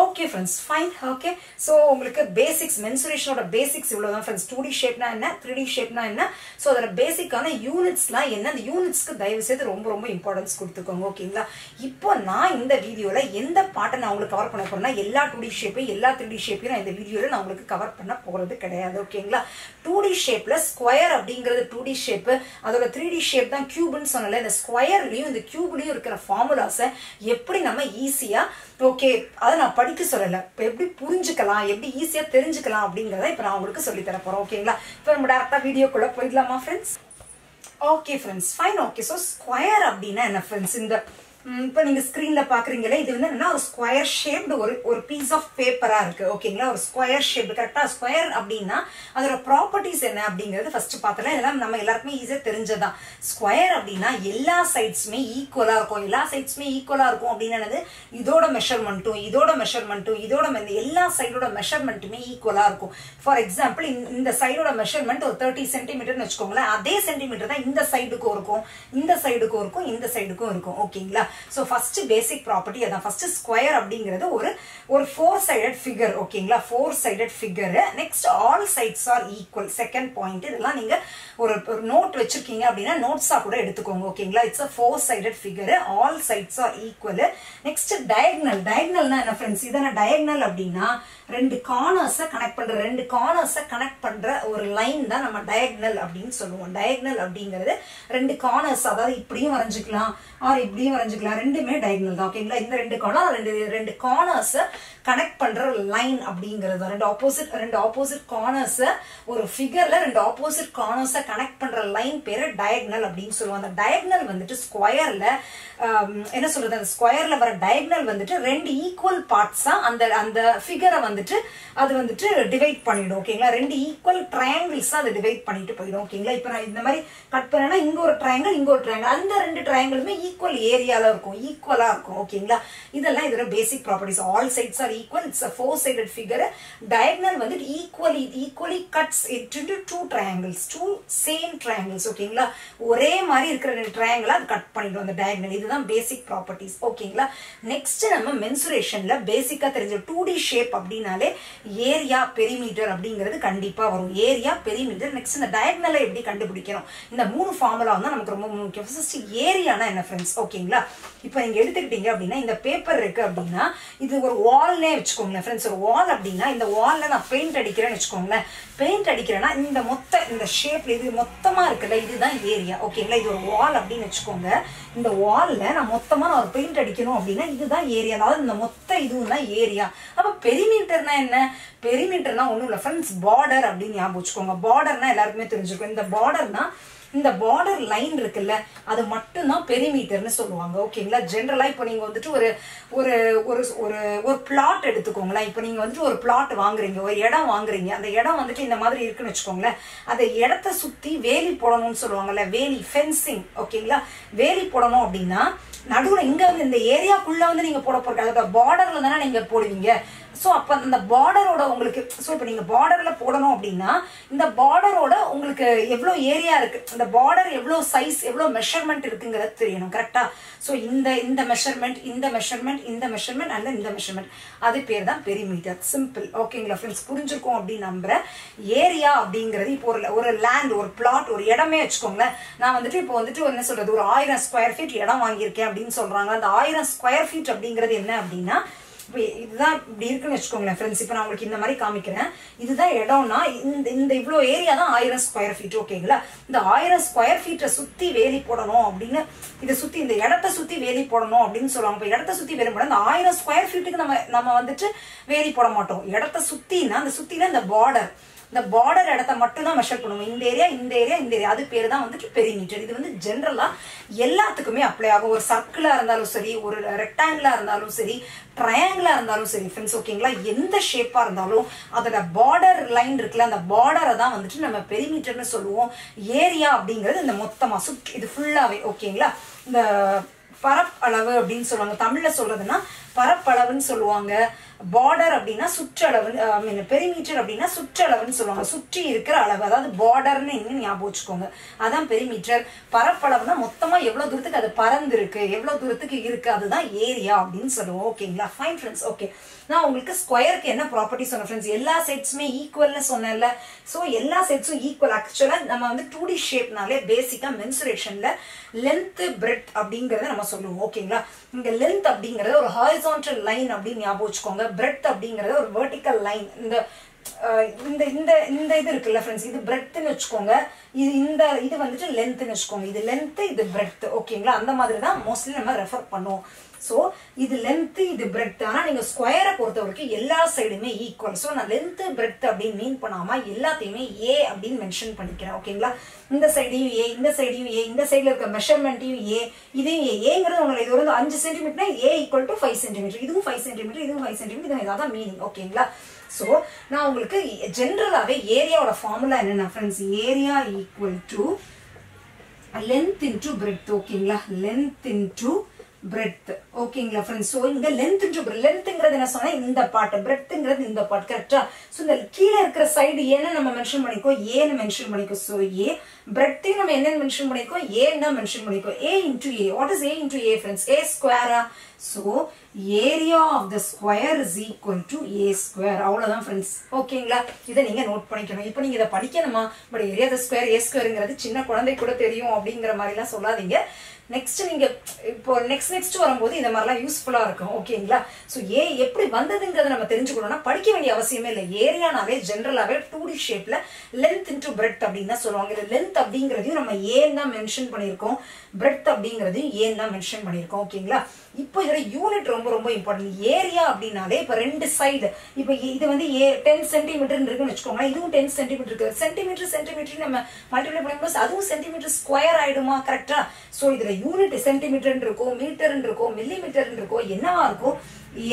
Okay friends, fine. Okay, so உங்களுக்கு பேசிக்ஸ், மென்சுரேஷனோட பேசிக்ஸ் இவ்வளோதான் ஃப்ரெண்ட்ஸ். 2D ஷேப்னா என்ன, 3D ஷேப்னா என்ன, ஸோ அதோட பேசிக்கான யூனிட்ஸ்லாம் என்ன, அந்த யூனிட்ஸ்க்கு தயவு செய்து ரொம்ப ரொம்ப இம்பார்ட்டன்ஸ் கொடுத்துக்கோங்க. ஓகேங்களா? இப்போ நான் இந்த வீடியோவில் எந்த பாட்டை நான் உங்களுக்கு கவர் பண்ண போறேன்னா, எல்லா 2D ஷேப்பையும் எல்லா 3D ஷேப்பையும் நான் இந்த வீடியோவில் நான் உங்களுக்கு கவர் பண்ண போகிறது கிடையாது. ஓகேங்களா? 2D ஷேப்பில் ஸ்கொயர் அப்படிங்கிறது 2D ஷேப்பு, அதோட 3D ஷேப் தான் கியூப்னு சொன்னல. இந்த ஸ்கொயர்லையும் இந்த கியூப்லையும் இருக்கிற ஃபார்முலாஸை எப்படி நம்ம ஈஸியாக, ஓகே, அதை நான் படிக்க சொல்லல, இப்போ எப்படி புரிஞ்சுக்கலாம், எப்படி ஈஸியா தெரிஞ்சுக்கலாம் அப்படிங்கறத இப்போ நான் உங்களுக்கு சொல்லி தர போறேன். ஓகேங்களா? இப்போ நம்ம டைரக்டா வீடியோக்குள்ள போயிடலாமா friends? Okay friends, fine. Okay, so square அப்படின்னா என்ன ஃப்ரெண்ட்ஸ்? இந்த இப்போ நீங்க ஸ்கிரீன்ல பாக்குறீங்களே, இது வந்து என்னன்னா ஒரு ஸ்கொயர் ஷேப்டு ஒரு பீஸ் ஆஃப் பேப்பரா இருக்கு. ஓகேங்களா? ஒரு ஸ்கொயர் ஷேப். கரெக்டா? ஸ்கொயர் அப்படின்னா அதோட ப்ராப்பர்ட்டிஸ் என்ன அப்படிங்கறது ஃபர்ஸ்ட் பார்த்தலாம். இதெல்லாம் நம்ம எல்லாருக்குமே ஈஸியா தெரிஞ்சதான். ஸ்கொயர் அப்படின்னா எல்லா சைட்ஸுமே ஈக்குவலா இருக்கும். எல்லா சைட்ஸுமே ஈக்குவலா இருக்கும் அப்படின்னு இதோட மெஷர்மெண்ட்டும் இதோட மெஷர்மெண்ட்டும் இதோட எல்லா சைடோட மெஷர்மெண்ட்டுமே ஈக்குவலா இருக்கும். ஃபார் எக்ஸாம்பிள், இந்த சைடோட மெஷர்மெண்ட் ஒரு 30 சென்டிமீட்டர்னு வச்சுக்கோங்களேன். அதே சென்டிமீட்டர் தான் இந்த சைடுக்கும் இருக்கும், இந்த சைடுக்கும் இருக்கும், இந்த சைடுக்கும் இருக்கும். ஓகேங்களா? சோ ஃபர்ஸ்ட் பேசிக் ப்ராப்பர்ட்டி அதான். ஃபர்ஸ்ட் ஸ்கொயர் அப்படிங்கிறது ஒரு 4 சைடட் ஃபிகர். ஓகேங்களா? 4 sided figure. Next all sides are equal. Second point. இதெல்லாம் நீங்க ஒரு நோட் வச்சிருக்கீங்க அப்படின்னா நோட்ஸா கூட எடுத்துக்கோங்க. ஓகேங்களா? It's a 4 sided figure. All sides are equal. Next diagonal. டயகனல்னா என்ன ஃப்ரெண்ட்ஸ்? இதான டயகனல் அப்படின்னா ரெண்டு கார்னர்ஸை கனெக்ட் பண்ற ஒரு லைன் தான் நம்ம டயகனல் அப்படின்னு சொல்லுவோம். டயகனல் அப்படிங்கிறது ரெண்டு கார்னர்ஸ், அதாவது இப்படியும் வரைஞ்சுக்கலாம் ஆர் இப்படியும் வரைஞ்சுக்கலாம், ரெண்டுமே டயகனல் தான். ஓகேங்களா? இந்த ரெண்டு கார்னர்ஸ் கனெக்ட் பண்ற லைன் அப்படிங்கிறது, ரெண்டு ஆப்போசிட் கார்னர்ஸ் ஒரு ஃபிகர்ல ரெண்டு ஆப்போசிட் கார்னர்ஸை கனெக்ட் பண்ற லைன் பேரு டயகனல் அப்படின்னு சொல்லுவோம். அந்த டயகனல் வந்துட்டு ஸ்கொயர்ல என்ன சொல்றது, அந்த ஸ்கொயர்ல வர டயகனல் வந்துட்டு ரெண்டு ஈக்குவல் பார்ட்ஸா அந்த ஃபிகரை வந்துட்டு அது வந்துட்டு டிவைட் பண்ணிடும். ஓகேங்களா? ரெண்டு ஈக்குவல் ட்ரையாங்கிள்ஸா அதை டிவைட் பண்ணிட்டு போயிடும். ஓகேங்களா? இப்ப நான் இந்த மாதிரி கட் பண்ணேன்னா இங்க ஒரு ட்ரையாங்கிள், இங்க ஒரு ட்ரையாங்கிள், அந்த ரெண்டு ட்ரையாங்கிளுமே ஈக்குவல் ஏரியால இருக்கும், ஈக்குவலா இருக்கும். ஓகேங்களா? இதெல்லாம் இதோட basic properties. All sides are equal. It's a 4 sided figure. Diagonal வந்துட்டு equally cuts it into two triangles, two same triangles. ஓகேங்களா? ஒரே மாதிரி இருக்கிற ரெண்டு ட்ரையாங்கிள் அது கட் பண்ணிடும் அந்த டயகனல். இதுதான் பேசிக் ப்ராப்பர்ட்டிஸ். ஓகேங்களா? நெக்ஸ்ட் நம்ம மென்சுரேஷன்ல பேசிக்கா தெரிஞ்ச 2D ஷேப் அப்படின்னா அப்படின்னாலே ஏரியா பெரிமீட்டர் அப்படிங்கிறது கண்டிப்பா வரும். Area perimeter. நெக்ஸ்ட் இந்த டயகனலை எப்படி கண்டுபிடிக்கணும், இந்த 3 ஃபார்முலா வந்து நமக்கு ரொம்ப முக்கியம். ஃபர்ஸ்ட் ஏரியானா என்ன ஃப்ரெண்ட்ஸ், ஓகேங்களா? இப்போ நீங்க எடுத்துக்கிட்டீங்க அப்படின்னா இந்த பேப்பர் இருக்கு அப்படின்னா இது ஒரு வால்னே வச்சுக்கோங்களேன் ஃப்ரெண்ட்ஸ். ஒரு வால் அப்படின்னா இந்த வால்ல நான் பெயிண்ட் அடிக்கிறேன்னு வச்சுக்கோங்களேன். பெயிண்ட் அடிக்கிறேன்னா இந்த இந்த ஷேப்ல இது மொத்தமா இருக்குல்ல, இதுதான் ஏரியா. ஓகேங்களா? இது ஒரு வால் அப்படின்னு வச்சுக்கோங்க. இந்த வால்ல நான் மொத்தமா ஒரு பெயிண்ட் அடிக்கணும் அப்படின்னா இதுதான் ஏரியா. அதாவது இந்த மொத்த இதுவும் தான் ஏரியா. அப்ப பெரிமீட்டர்னா என்ன? பெரிமீட்டர்னா ஒண்ணும் இல்ல ஃப்ரெண்ட்ஸ், பார்டர் அப்படின்னு ஞாபகம் வச்சுக்கோங்க. பார்டர்னா எல்லாருக்குமே தெரிஞ்சுக்கும். இந்த பார்டர்னா இந்த பார்டர் லைன் இருக்குல்ல, அது மட்டும்தான் பெரிமீட்டர்னு சொல்லுவாங்க. ஓகேங்களா? ஜென்ரலா இப்போ நீங்க வந்துட்டு ஒரு ஒரு ஒரு ஒரு பிளாட் எடுத்துக்கோங்களேன். இப்போ நீங்க வந்துட்டு ஒரு பிளாட் வாங்குறீங்க, ஒரு இடம் வாங்குறீங்க. அந்த இடம் வந்துட்டு இந்த மாதிரி இருக்குன்னு வச்சுக்கோங்களேன். அந்த இடத்த சுத்தி வேலி போடணும்னு சொல்லுவாங்கல்ல, வேலி, ஃபென்சிங். ஓகேங்களா? வேலி போடணும் அப்படின்னா நடுவுல இங்க வந்து இந்த ஏரியாக்குள்ள வந்து நீங்க போட போறீங்க. அதோட பார்டர்ல தானே நீங்க போடுவீங்க. சோ அப்ப அந்த பார்டரோட உங்களுக்கு இப்ப நீங்க பார்டர்ல போடணும் அப்படின்னா இந்த பார்டரோட உங்களுக்கு எவ்வளவு ஏரியா இருக்கு, இந்த பார்டர் எவ்வளவு சைஸ், எவ்வளவு மெஷர்மெண்ட் இருக்குங்கிறது தெரியணும். கரெக்டா? சோ இந்த மெஷர்மெண்ட், இந்த மெஷர்மெண்ட், இந்த மெஷர்மெண்ட் அண்ட் இந்த மெஷர்மெண்ட், அது பேர் தான் பெரிமீட்டர். சிம்பிள். ஓகேங்களா ஃப்ரெண்ட்ஸ்? புரிஞ்சிருக்கும் அப்படின்னு நம்புறேன். ஏரியா அப்படிங்கிறது இப்போ ஒரு லேண்ட், ஒரு பிளாட், ஒரு இடமே வச்சுக்கோங்களேன். நான் வந்துட்டு இப்போ வந்துட்டு என்ன சொல்றது, ஒரு 1000 ஸ்கொயர் ஃபீட் இடம் வாங்கியிருக்கேன் அப்படின்னு சொல்றாங்க. அந்த 1000 ஸ்கொயர் ஃபீட் அப்படிங்கிறது என்ன அப்படின்னா இதுதான் இப்படி இருக்குன்னு வச்சுக்கோங்களேன் ஃப்ரெண்ட்ஸ். இப்போ நான் உங்களுக்கு இந்த மாதிரி காமிக்கிறேன். இதுதான் இடம்னா இந்த இவ்வளோ ஏரியா தான் 1000 ஸ்கொயர் ஃபீட். ஓகேங்களா? இந்த 1000 ஸ்கொயர் ஃபீட்டை சுத்தி வேலி போடணும் அப்படின்னு, இதை சுத்தி இந்த இடத்த சுத்தி வேலி போடணும் அப்படின்னு சொல்லுவாங்க. இப்போ இடத்த சுத்தி வேலி போட இந்த 1000 ஸ்கொயர் ஃபீட்டுக்கு நம்ம வந்துட்டு வேலி போட மாட்டோம். இடத்த சுத்தினா அந்த சுத்தினா இந்த பார்டர், இந்த பார்டர் இடத்த மட்டும் தான் மெஷர் பண்ணுவோம். இந்த ஏரியா, இந்த ஏரியா, இந்த ஏரியா, அது பேர் தான் வந்துட்டு பெரிமீட்டர். இது வந்து ஜென்ரலா எல்லாத்துக்குமே அப்ளை ஆகும். ஒரு சர்க்கிளா இருந்தாலும் சரி, ஒரு ரெக்டாங்கிளா இருந்தாலும் சரி, ட்ரையாங்கிளா இருந்தாலும் சரி ஃப்ரெண்ட்ஸ். ஓகேங்களா? எந்த ஷேப்பா இருந்தாலும் அதோட பார்டர் லைன் இருக்குல்ல, அந்த பார்டரை தான் வந்துட்டு நம்ம பெரிமீட்டர்னு சொல்லுவோம். ஏரியா அப்படிங்கிறது இந்த மொத்தமா சுற்றி இது ஃபுல்லாவே. ஓகேங்களா? இந்த பரப்பளவு அப்படின்னு சொல்லுவாங்க. தமிழ்ல சொல்றதுன்னா பரப்பளவுன்னு சொல்லுவாங்க. பார்டர் அப்படின்னா சுற்றளவு, பெரிமீட்டர் அப்படின்னா சுற்றளவுன்னு சொல்லுவாங்க. சுற்றி இருக்கிற அளவு, அதாவது பார்டர்னு என்ன ஞாபகம் வச்சுக்கோங்க, அதான் பெரிமீட்டர். பரப்பளவுனா மொத்தமா எவ்வளவு தூரத்துக்கு அது பறந்து இருக்கு, எவ்வளவு தூரத்துக்கு இருக்கு, அதுதான் ஏரியா அப்படின்னு சொல்லுவோம். ஓகேங்களா? Fine friends. ஓகே, நான் உங்களுக்கு ஸ்கொயருக்கு என்ன ப்ராப்பர்ட்டி சொன்னேன் ஃப்ரெண்ட்ஸ், எல்லா சைட்ஸுமே ஈக்குவல்னு சொன்னேன்ல. ஸோ எல்லா சைட்ஸும் ஈக்குவல். ஆக்சுவலா நம்ம வந்து 2D ஷேப்னாலே பேசிக்கா மென்சுரேஷன்ல லென்த் பிரெட் அப்படிங்கறத நம்ம சொல்லுவோம். ஓகேங்களா? இங்க லென்த் அப்படிங்கறது ஒரு ஹாரிசான்டல் லைன் அப்படின்னு ஞாபகம் வச்சுக்கோங்க. பிரெட் அப்படிங்கறது ஒரு வெர்டிக்கல் லைன். இந்த இந்த இது இருக்குல்ல ஃப்ரெண்ட்ஸ், இது பிரெட்னு வச்சுக்கோங்க. இது வந்துட்டு லென்த்னு வச்சுக்கோங்க. இது லென்த், இது பிரெட். ஓகேங்களா? அந்த மாதிரி தான் மோஸ்ட்லி நம்ம ரெஃபர் பண்ணுவோம். சோ இது லென்த், இது பிரெட். ஆனா நீங்க ஸ்கொயரை பொறுத்த வரைக்கும் எல்லா சைடுமே ஈக்குவல். சோ நான் லென்த் பிரெட் அப்படின்னு மீன் பண்ணாம எல்லாத்தையுமே ஏ அப்படின்னு மென்ஷன் பண்ணிக்கிறேன். ஓகேங்களா? இந்த சைடையும் ஏ, இந்த சைடையும் ஏ, இந்த சைடுல இருக்க மெஷர்மெண்ட்டையும் ஏ, இதையும் ஏங்கிறது உங்களுக்கு இது ஒரு 5 centimetre, A equal to 5 centimetre, இதுவும் 5 சென்டிமீட்டர், இதுவும் 5 சென்டிமீட்டர், இது இதான் மீனிங். ஓகேங்களா? சோ நான் உங்களுக்கு ஜென்ரலாவே ஏரியாவோட ஃபார்முலா என்னன்னா friends, area equal to length into breadth. ஓகேங்களா? Length into breadth. ஓகேங்களா ஃப்ரெண்ட்ஸ்? சோ இங்க லென்த் இன்டு பிரெட், லென்த்ங்கிறது என்ன சொன்னா இந்த பார்ட், பிரெட்ங்கிறது இந்த பார்ட். கரெக்ட்டா? சோ இந்த கீழே இருக்கிற சைடு ஏன்னு நம்ம மென்ஷன் பண்ணிக்கோ, ஏன்னு மென்ஷன் பண்ணிக்கோ. சோ ஏ, பிரெட்டையும் நம்ம என்ன மென்ஷன் பண்ணிக்கோ, ஏன்னு மென்ஷன் பண்ணிக்கோ. A into A. What is A into A friends? A ஸ்கொயரா? So area of the square is equal to A square. அவ்வளவுதான் ஃப்ரெண்ட்ஸ். ஓகேங்களா? இதை நீங்க நோட் பண்ணிக்கணும். இப்போ நீங்க இதை படிக்கணுமா, but area the square, A ஸ்கொயர்ங்கிறது சின்ன குழந்தை கூட தெரியும் அப்படிங்கிற மாதிரி எல்லாம் சொல்லாதீங்க. நெக்ஸ்ட் நீங்க இப்போ நெக்ஸ்ட் வரும்போது இந்த மாதிரிலாம் யூஸ்ஃபுல்லா இருக்கும். ஓகேங்களா? சோ ஏ எப்படி வந்ததுங்கிறத நம்ம தெரிஞ்சுக்கணும்னா படிக்க வேண்டிய அவசியமே இல்லை. ஏரியானாவே ஜென்ரலாவே 2D ஷேப்ல லென்த் இன்டு பிரெட் அப்படின்னு தான் சொல்லுவாங்க. இது லென்த் அப்படிங்கிறதையும் நம்ம ஏன் தான் மென்ஷன் பண்ணியிருக்கோம், பிரெட் அப்படிங்கிறதையும் ஏன் தான் மென்ஷன் பண்ணியிருக்கோம். ஓகேங்களா? இப்போ இதோட யூனிட் ரொம்ப ரொம்ப இம்பார்ட்டன்ட். ஏரியா அப்படின்னாலே இப்போ 2 சைடு, இப்போ இது வந்து 10 சென்டிமீட்டர் இருக்குன்னு வச்சுக்கோங்க, இதுவும் 10 சென்டிமீட்டர் இருக்கு. சென்டிமீட்டர் நம்ம மல்டிப்ளை பண்ணும்போது அதுவும் சென்டிமீட்டர் ஸ்கொயர் ஆயிடுமா? கரெக்டா? சோ இதுல யூனிட் சென்டிமீட்டர் இருக்கும், மீட்டர் இருக்கும், மில்லிமீட்டர் இருக்கும், என்னவா இருக்கும்?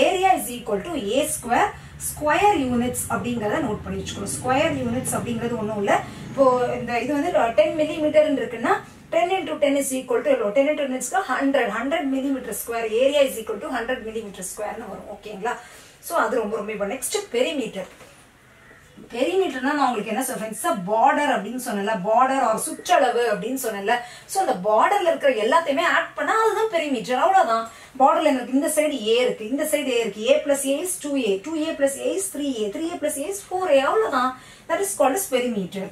Area is equal to A square. Square units அப்படிங்கறத நோட் பண்ணி வச்சுக்கணும். ஸ்கொயர் யூனிட்ஸ் அப்படிங்கிறது ஒண்ணும் இல்ல. இப்போ இந்த இது வந்து 10 மில்லிமீட்டர் இருக்குன்னா 10 into 10 is equal to 10 into 10 is 100 millimeter square. Area is equal to 100 millimeter square னு வரும். ஓகேங்களா? சோ அது ரொம்ப ரொம்ப இப்போ நெக்ஸ்ட் பெரிமீட்டர். பெரிமீட்டர்னா நான் உங்களுக்கு என்ன சொல்றேன், பார்டர் அப்படின்னு சொன்னல, பார்டர் ஆர் சுற்றளவு அப்படின்னு சொன்னல. சோ அந்த பார்டர்ல இருக்கிற எல்லாத்தையுமே ஆட் பண்ணா அதுதான் பெரிமீட்டர், அவ்வளவுதான். பார்டர்ல எனக்கு இந்த சைடு ஏ இருக்கு, இந்த சைடு ஏ இருக்கு, a plus a is 2a, 2a plus a is 3a, 3a plus a is 4a, அவ்வளவுதான். that is called as perimeter.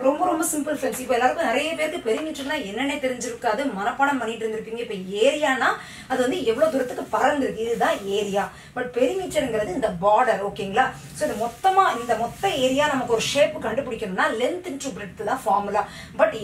ரொம்ப ரொம்ப சிம்பிள் ஃப்ரெண்ட்ஸ். இப்போ எல்லாருக்கும் நிறைய பேருக்கு பெரிமீட்டர்னா என்னன்னே தெரிஞ்சிருக்காது, மனப்பாடம் பண்ணிட்டு இருந்திருப்பீங்க. இப்போ ஏரியானா அது வந்து எவ்வளவு தூரத்துக்கு பறந்துருக்கு, இதுதான் ஏரியா. பட் பெரிமீட்டர்ங்கிறது இந்த பார்டர், ஓகேங்களா. ஸோ இது மொத்தமா இந்த மொத்த ஏரியா நமக்கு ஒரு ஷேப் கண்டுபிடிக்கணும்னா லென்த் இன்டு பிரெட்த் தான் ஃபார்முலா. பட்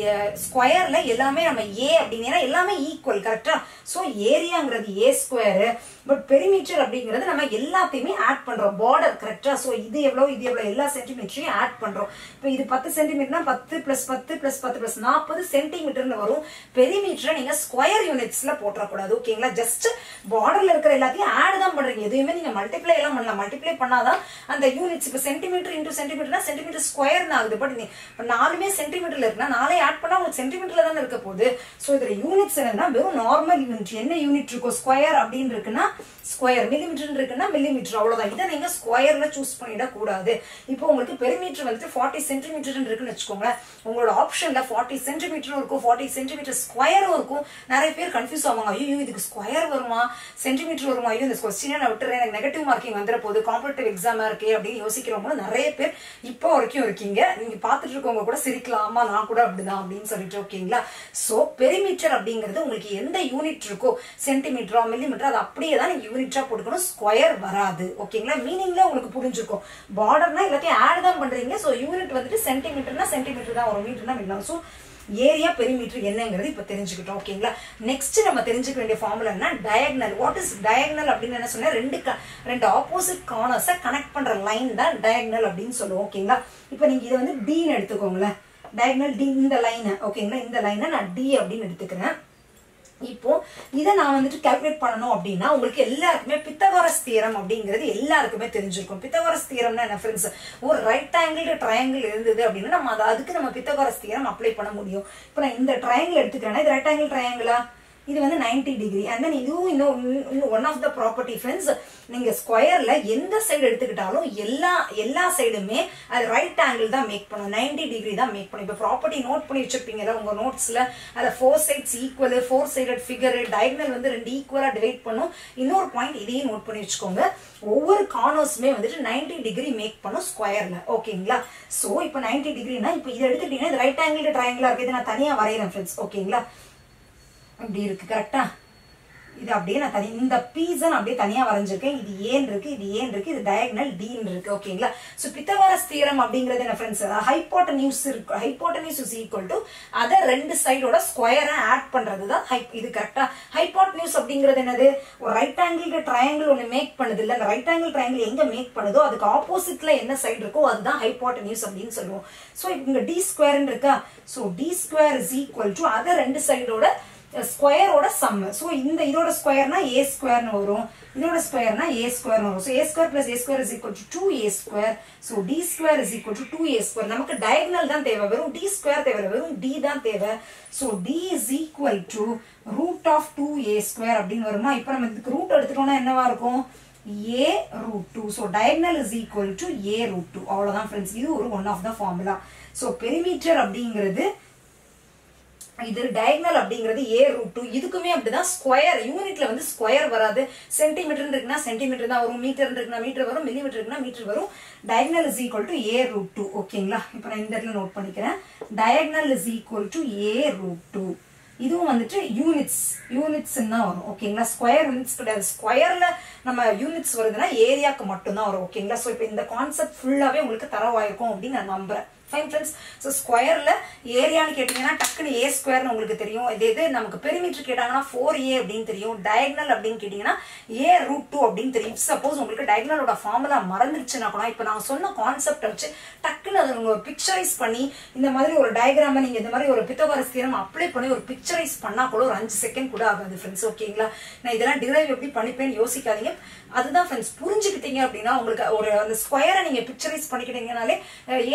ஸ்கொயர்ல எல்லாமே நம்ம ஏ அப்படின்னா எல்லாமே ஈக்குவல், கரெக்டா. ஸோ ஏரியாங்கிறது ஏ ஸ்கொயர், பட் பெரிமீட்டர் அப்படிங்கிறது நம்ம எல்லாத்தையுமே ஆட் பண்றோம், பார்டர், கரெக்டா. ஸோ இது எவ்வளவு எல்லா சென்டிமீட்டரையும் ஆட் பண்றோம். இப்போ இது 10 சென்டிமீட்டர்னா 10 + 10 + 10 + 40 சென்டிமீட்டர்னு வரும். பெரிமீட்டரை நீங்க ஸ்கொயர் யூனிட்ஸ்ல போட்டக்கூடாது, ஓகேங்களா. ஜஸ்ட் பார்டர்ல இருக்கிற எல்லாத்தையும் ஆட் தான் பண்றீங்க, எதுவுமே நீங்க மல்டிப்ளை எல்லாம் பண்ணலாம். மல்டிப்ளை பண்ணாதான் அந்த யூனிட்ஸ். இப்போ சென்டிமீட்டர் இன்டூ சென்டிமீட்டர்னா சென்டிமீட்டர் ஸ்கொயர் ஆகுது. பட் நாலுமே சென்டிமீட்டர்ல இருக்குன்னா 4 ஆட் பண்ணா உங்களுக்கு சென்டிமீட்டர்ல தானே இருக்க போகுது. ஸோ இதுல யூனிட்ஸ் என்னன்னா வெறும் நார்மல் யூனிட். என்ன யூனிட் இருக்கும், ஸ்கொயர் அப்படின்னு இருக்குன்னா ஸ்கொயர், மில்லிமீட்டர் இருக்குன்னா மில்லிமீட்டர், அவ்வளவுதான். இதை நீங்க ஸ்கொயர்ல சூஸ் பண்ணிட கூடாது. இப்போ உங்களுக்கு பெரிமீட்டர் வந்துட்டு 40 சென்டிமீட்டர் இருக்குன்னு வச்சுக்கோங்க. உங்களோட ஆப்ஷன்ல 40 சென்டிமீட்டரும் இருக்கும், 40 சென்டிமீட்டர் ஸ்கொயரும் இருக்கும். நிறைய பேர் கன்ஃபியூஸ் ஆவாங்க, ஐயோ இதுக்கு ஸ்கொயர் வருமா சென்டிமீட்டர் வருமா, ஐயோ இந்த கொஸ்டினை நான் விட்டுறேன், எனக்கு நெகட்டிவ் மார்க்கிங் வந்துட போகுது, காம்படிட்டிவ் எக்ஸாமா இருக்கே அப்படின்னு யோசிக்கிறவங்க நிறைய பேர் இப்போ வரைக்கும் இருக்கீங்க. நீங்க பாத்துட்டு இருக்கவங்க கூட சிரிக்கலாமா, நான் கூட அப்படிதான் அப்படின்னு சொல்லிட்டு, ஓகேங்களா. சோ பெரிமீட்டர் அப்படிங்கிறது உங்களுக்கு எந்த யூனிட் இருக்கோ, சென்டிமீட்டரா மில்லிமீட்டர், அது அப்படியே தான் நீங்க யூனிட்டா போட்டுக்கணும், ஸ்கொயர் வராது, ஓகேங்களா. மீனிங்ல உங்களுக்கு புரிஞ்சிருக்கும். பார்டர்னா எல்லாத்தையும் ஆட் தான் பண்றீங்க. சோ யூனிட் வந்துட்டு சென்டிமீட்டர்னா சென்டிமீட்டர் தான் வரும், மீட்டர்னா மீட்டர். சோ ஏரியா பெரிமீட்டர் என்னங்கிறது இப்ப தெரிஞ்சுக்கிட்டோம், ஓகேங்களா. நெக்ஸ்ட் நம்ம தெரிஞ்சுக்க வேண்டிய ஃபார்முலா என்ன, டயகனல். வாட் இஸ் டயகனல் அப்படின்னு என்ன சொன்னா, ரெண்டு ஆப்போசிட் கார்னர்ஸை கனெக்ட் பண்ற லைன் தான் டயகனல் அப்படின்னு சொல்லுவோம், ஓகேங்களா. இப்ப நீங்க இதை வந்து டின்னு எடுத்துக்கோங்களேன், டயகனல் டி, இந்த லைனை, ஓகேங்களா. இந்த லைனை நான் டி அப்படின்னு எடுத்துக்கிறேன். இப்போ இதை நான் வந்துட்டு கால்குலேட் பண்ணணும் அப்படின்னா உங்களுக்கு எல்லாருக்குமே பித்தகோரஸ் தியரம் அப்படிங்கிறது எல்லாருக்குமே தெரிஞ்சிருக்கும். பித்தகோரஸ் தியரம்னா என்ன ஃப்ரெண்ட்ஸ், ஒரு ரைட் ஆங்கிள் ட்ரையாங்கிள் இருந்தது அப்படின்னா நம்ம அதுக்கு நம்ம பித்தகோரஸ் தியரம் அப்ளை பண்ண முடியும். இப்போ நான் இந்த ட்ரையாங்கிள் எடுத்துக்கிறேன்னா இது ரைட் ஆங்கிள் ட்ரையாங்கிளா, இது வந்து 90 டிகிரி. அண்ட் தென் இதுவும் இன்னும் one of the property friends, நீங்க ஸ்கொயர்ல எந்த சைடு எடுத்துக்கிட்டாலும் எல்லா சைடுமே அது ரைட் ஆங்கிள் தான் மேக் பண்ணும், 90 டிகிரி தான் மேக் பண்ணும். இப்போ ப்ராப்பர்ட்டி நோட் பண்ணி வச்சிருப்பீங்கல்ல உங்க நோட்ஸ்ல, அதை 4 sides equal, 4 sided figure, diagonal வந்து 2 ஈக்குவலா டிவைட் பண்ணும். இன்னொரு பாயிண்ட் இதையும் நோட் பண்ணி வச்சுக்கோங்க, ஒவ்வொரு கார்னர்ஸுமே வந்துட்டு 90 டிகிரி மேக் பண்ணும் ஸ்கொயர்ல, ஓகேங்களா. சோ இப்போ 90 டிகிரினா இப்போ இதை எடுத்துக்கிட்டீங்கன்னா இது ரைட் ஆங்கிள் ட்ரையாங்கிளா இருக்கு, இதை நான் தனியா வரைகிறேன் ஃப்ரெண்ட்ஸ், ஓகேங்களா. இப்படி இருக்கு, கரெக்டா. இது அப்படியே நான் இந்த பீஸை நான் அப்படியே தனியா வரைஞ்சிருக்கேன். இது ஏன் இருக்கு, இது ஏன் இருக்கு, இது டயகனல் டின்னு இருக்கு, ஓகேங்களா. சோ பித்தகோரஸ் தியரம் அப்படிங்கிறது என்ன ஃப்ரெண்ட்ஸ், ஹைபோட்டனியூஸ் இருக்கு, ஹைபோட்டனியூஸ் இஸ் ஈக்குவல் டு அத ரெண்டு சைடோட ஸ்கொயரை ஆட் பண்றதுதான் இது, கரெக்டா. ஹைபோட்டனியூஸ் அப்படிங்கிறது என்னது, ஒரு ரைட் ஆங்கிள் ட்ரையாங்கிள் ஒன்னு மேக் பண்ணுது இல்ல, அந்த ரைட் ஆங்கிள் ட்ரையாங்கிள் எங்க மேக் பண்ணுதோ அதுக்கு ஆப்போசிட்ல என்ன சைடு இருக்கோ அதுதான் ஹைபோட்டனியூஸ் அப்படின்னு சொல்லுவோம். சோ இங்க டி ஸ்கொயர் இருக்கா, so D square is equal to அத ரெண்டு சைடோட ஸ்கொயரோட சம். சோ இந்த இதோட ஸ்கொயர்னா a ஸ்கொயர்னு வரும், இதோட ஸ்கொயர்னா a ஸ்கொயர்னு வரும். So a square plus a square is equal to 2a square. So d square is equal to 2a square. நமக்கு டயகனல் தான் தேவை, வெறும் d ஸ்கொயர் தேவை, வெறும் d தான் தேவை. So d is equal to root of 2a square அப்படின்னு வருமா. இப்போ நம்ம இதுக்கு ரூட் எடுத்துட்டோம்னா என்னவா இருக்கும், a root 2. So diagonal is equal to a root 2. அவ்வளவுதான் ஃப்ரெண்ட்ஸ், இது ஒரு one of the formula. So perimeter அப்படிங்கிறது இது, டயகனல் அப்படிங்கிறது a root 2. இதுக்குமே அப்படிதான், ஸ்கொயர் யூனிட்ல வந்து ஸ்கொயர் வராது, சென்டிமீட்டர் இருக்குன்னா சென்டிமீட்டர் தான் வரும், மீட்டர் இருக்குன்னா மீட்டர் வரும், மில்லிமீட்டர் இருக்குன்னா மீட்டர் வரும். Diagonal is equal to a root 2, ஓகேங்களா. இப்போ நான் இந்த இடத்துல நோட் பண்ணிக்கிறேன், diagonal is equal to a root 2. இதுவும் வந்துட்டு யூனிட்ஸ் தான் வரும், ஓகேங்களா. ஸ்கொயர் யூனிட்ஸ் கிடையாது, ஸ்கொயர்ல நம்ம யூனிட்ஸ் வருதுன்னா ஏரியாக்கு மட்டும் தான் வரும், ஓகேங்களா. சோ இப்போ இந்த கான்செப்ட் ஃபுல்லாவே உங்களுக்கு தரவாயிருக்கும் அப்படின்னு நான் நம்புறேன். Fine friends. ஸோ ஸ்கொயர்ல ஏரியான்னு கேட்டீங்கன்னா டக்குன்னு ஏ ஸ்கொயர்னு உங்களுக்கு தெரியும். இது நமக்கு பெரிமீட்டர் கேட்டாங்கன்னா 4a அப்படின்னு தெரியும். டயகனல் அப்படின்னு கேட்டீங்கன்னா a root 2 அப்படின்னு தெரியும். சப்போஸ் உங்களுக்கு டயகனலோட ஃபார்முலா மறந்துருச்சுன்னா கூட இப்போ நான் சொன்ன கான்செப்ட் வச்சு டக்குன்னு அதை ஒரு பிக்சரைஸ் பண்ணி இந்த மாதிரி ஒரு டயக்ராமை நீங்க இந்த மாதிரி ஒரு பித்தகோரஸ் தியரம் அப்ளை பண்ணி ஒரு பிக்சரைஸ் பண்ணா கூட ஒரு 5 செகண்ட் கூட ஆகாது ஃப்ரெண்ட்ஸ், ஓகேங்களா. நான் இதெல்லாம் டிரைவ் எப்படி பண்ணிப்பேன்னு யோசிக்காதீங்க. அதுதான் ஃப்ரெண்ட்ஸ், புரிஞ்சுக்கிட்டீங்க அப்படின்னா உங்களுக்கு ஒரு அந்த ஸ்கொயரை நீங்க பிக்சரைஸ் பண்ணிக்கிட்டீங்கனாலே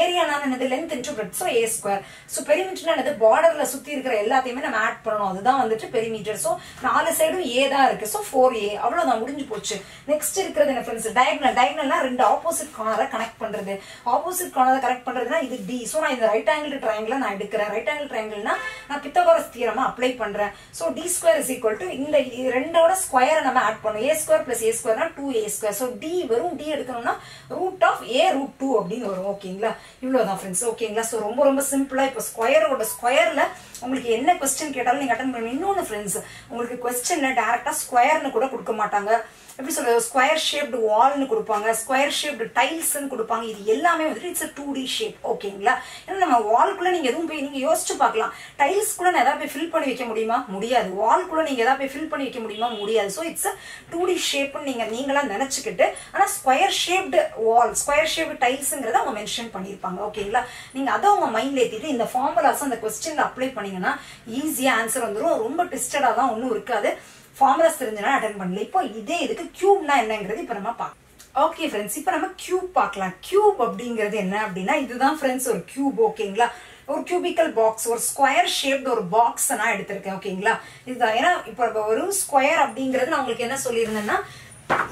ஏரியானால என்னது வந்து length into breadth, so a square. So பெரிமீட்டர்னா என்னது, பார்டர்ல சுத்தி இருக்கிற எல்லாத்தையுமே நம்ம ஆட் பண்ணணும், அதுதான் வந்துட்டு பெரிமீட்டர். சோ 4 சைடும் a தான் இருக்கு, சோ 4a, அவ்வளவுதான், முடிஞ்சு போச்சு. நெக்ஸ்ட் இருக்கிறது என்ன ஃப்ரெண்ட்ஸ், டயகனல். டயகனல்னா ரெண்டு ஆப்போசிட் கார்னரை கனெக்ட் பண்றது. ஆப்போசிட் கார்னரை கனெக்ட் பண்றதுனா இது d. சோ நான் இந்த ரைட் ஆங்கிள் ட்ரையாங்கிள் நான் எடுக்கிறேன். ரைட் ஆங்கிள் ட்ரையாங்கிள்னா நான் பித்தகோரஸ் தியரமா அப்ளை பண்றேன். So d square is equal to இந்த ரெண்டோட ஸ்கொயரை நம்ம ஆட் பண்ணுவோம். a square plus a ஸ்கொயர்னா 2a square. So d வெறும் d எடுக்கணும்னா ரூட் ஆஃப் a ரூட் 2 அப்படின்னு வரும். ஓகேங்களா, இவ்வளவுதான் ஃப்ரெண்ட்ஸ். ஓகேங்களா, சோ ரொம்ப ரொம்ப சிம்பிளா இப்போ ஸ்கொயரோட ஸ்கொயர்ல உங்களுக்கு என்ன கொஸ்டின் கேட்டாலும் நீங்க அட்டெண்ட் பண்ணணும். இன்னொன்னு ஃப்ரெண்ட்ஸ், உங்களுக்கு கொஸ்டின்ல டைரக்டா ஸ்கொயர்னு கூட கொடுக்க மாட்டாங்க. எப்படி சொல்றது, ஸ்கொயர் ஷேப்டு வால்னு கொடுப்பாங்க, ஸ்கொயர் ஷேப்டு டைல்ஸ்னு கொடுப்பாங்க. இது எல்லாமே வந்துட்டு இட்ஸ் 2D ஷேப். ஓகேங்களா, ஏன்னா நம்ம வால்குள்ள நீங்க எதுவும் போய் நீங்க யோசிச்சு பார்க்கலாம், டைல்ஸ்குள்ள நான் ஏதாவது போய் ஃபில் பண்ணி வைக்க முடியுமா, முடியாது. வால்குள்ள நீங்க ஏதாவது போய் ஃபில் பண்ணி வைக்க முடியுமா, முடியாது. ஸோ இட்ஸ் 2D ஷேப்னு நீங்களா நினைச்சுக்கிட்டு, ஆனா ஸ்கொயர் ஷேப்டு வால், ஸ்கொயர் ஷேப்டு டைல்ஸ்ங்கிறத அவங்க மென்ஷன் பண்ணியிருப்பாங்க. ஓகேங்களா, நீங்க அதை உங்க மைண்ட்ல ஏத்திட்டு இந்த ஃபார்முலாஸ் அந்த கொஸ்டின்ல அப்ளை பண்ணீங்கன்னா ஈஸியா ஆன்சர் வந்துடும். ரொம்ப ட்விஸ்டடா தான் ஒன்றும் இருக்காது. ஃபார்முலாஸ் தெரிஞ்சனா அட்டெண்ட் பண்ணல. இப்போ இதே இதுக்கு கியூப்னா என்னங்கிறது இப்போ நம்ம பார்க்கலாம். ஓகே ஃப்ரெண்ட்ஸ், இப்போ நம்ம கியூப் பார்க்கலாம். கியூப் அப்படிங்கிறது என்ன அப்படின்னா, இதுதான் ஃப்ரெண்ட்ஸ் ஒரு கியூப். ஓகேங்களா, ஒரு கியூபிக்கல் பாக்ஸ், ஒரு ஸ்கொயர் ஷேப்டு ஒரு பாக்ஸ் நான் எடுத்திருக்கேன். ஓகேங்களா, இதுதான். ஏன்னா இப்போ வெறும் ஸ்கொயர் அப்படிங்கிறது நான் உங்களுக்கு என்ன சொல்லியிருந்தேன்னா,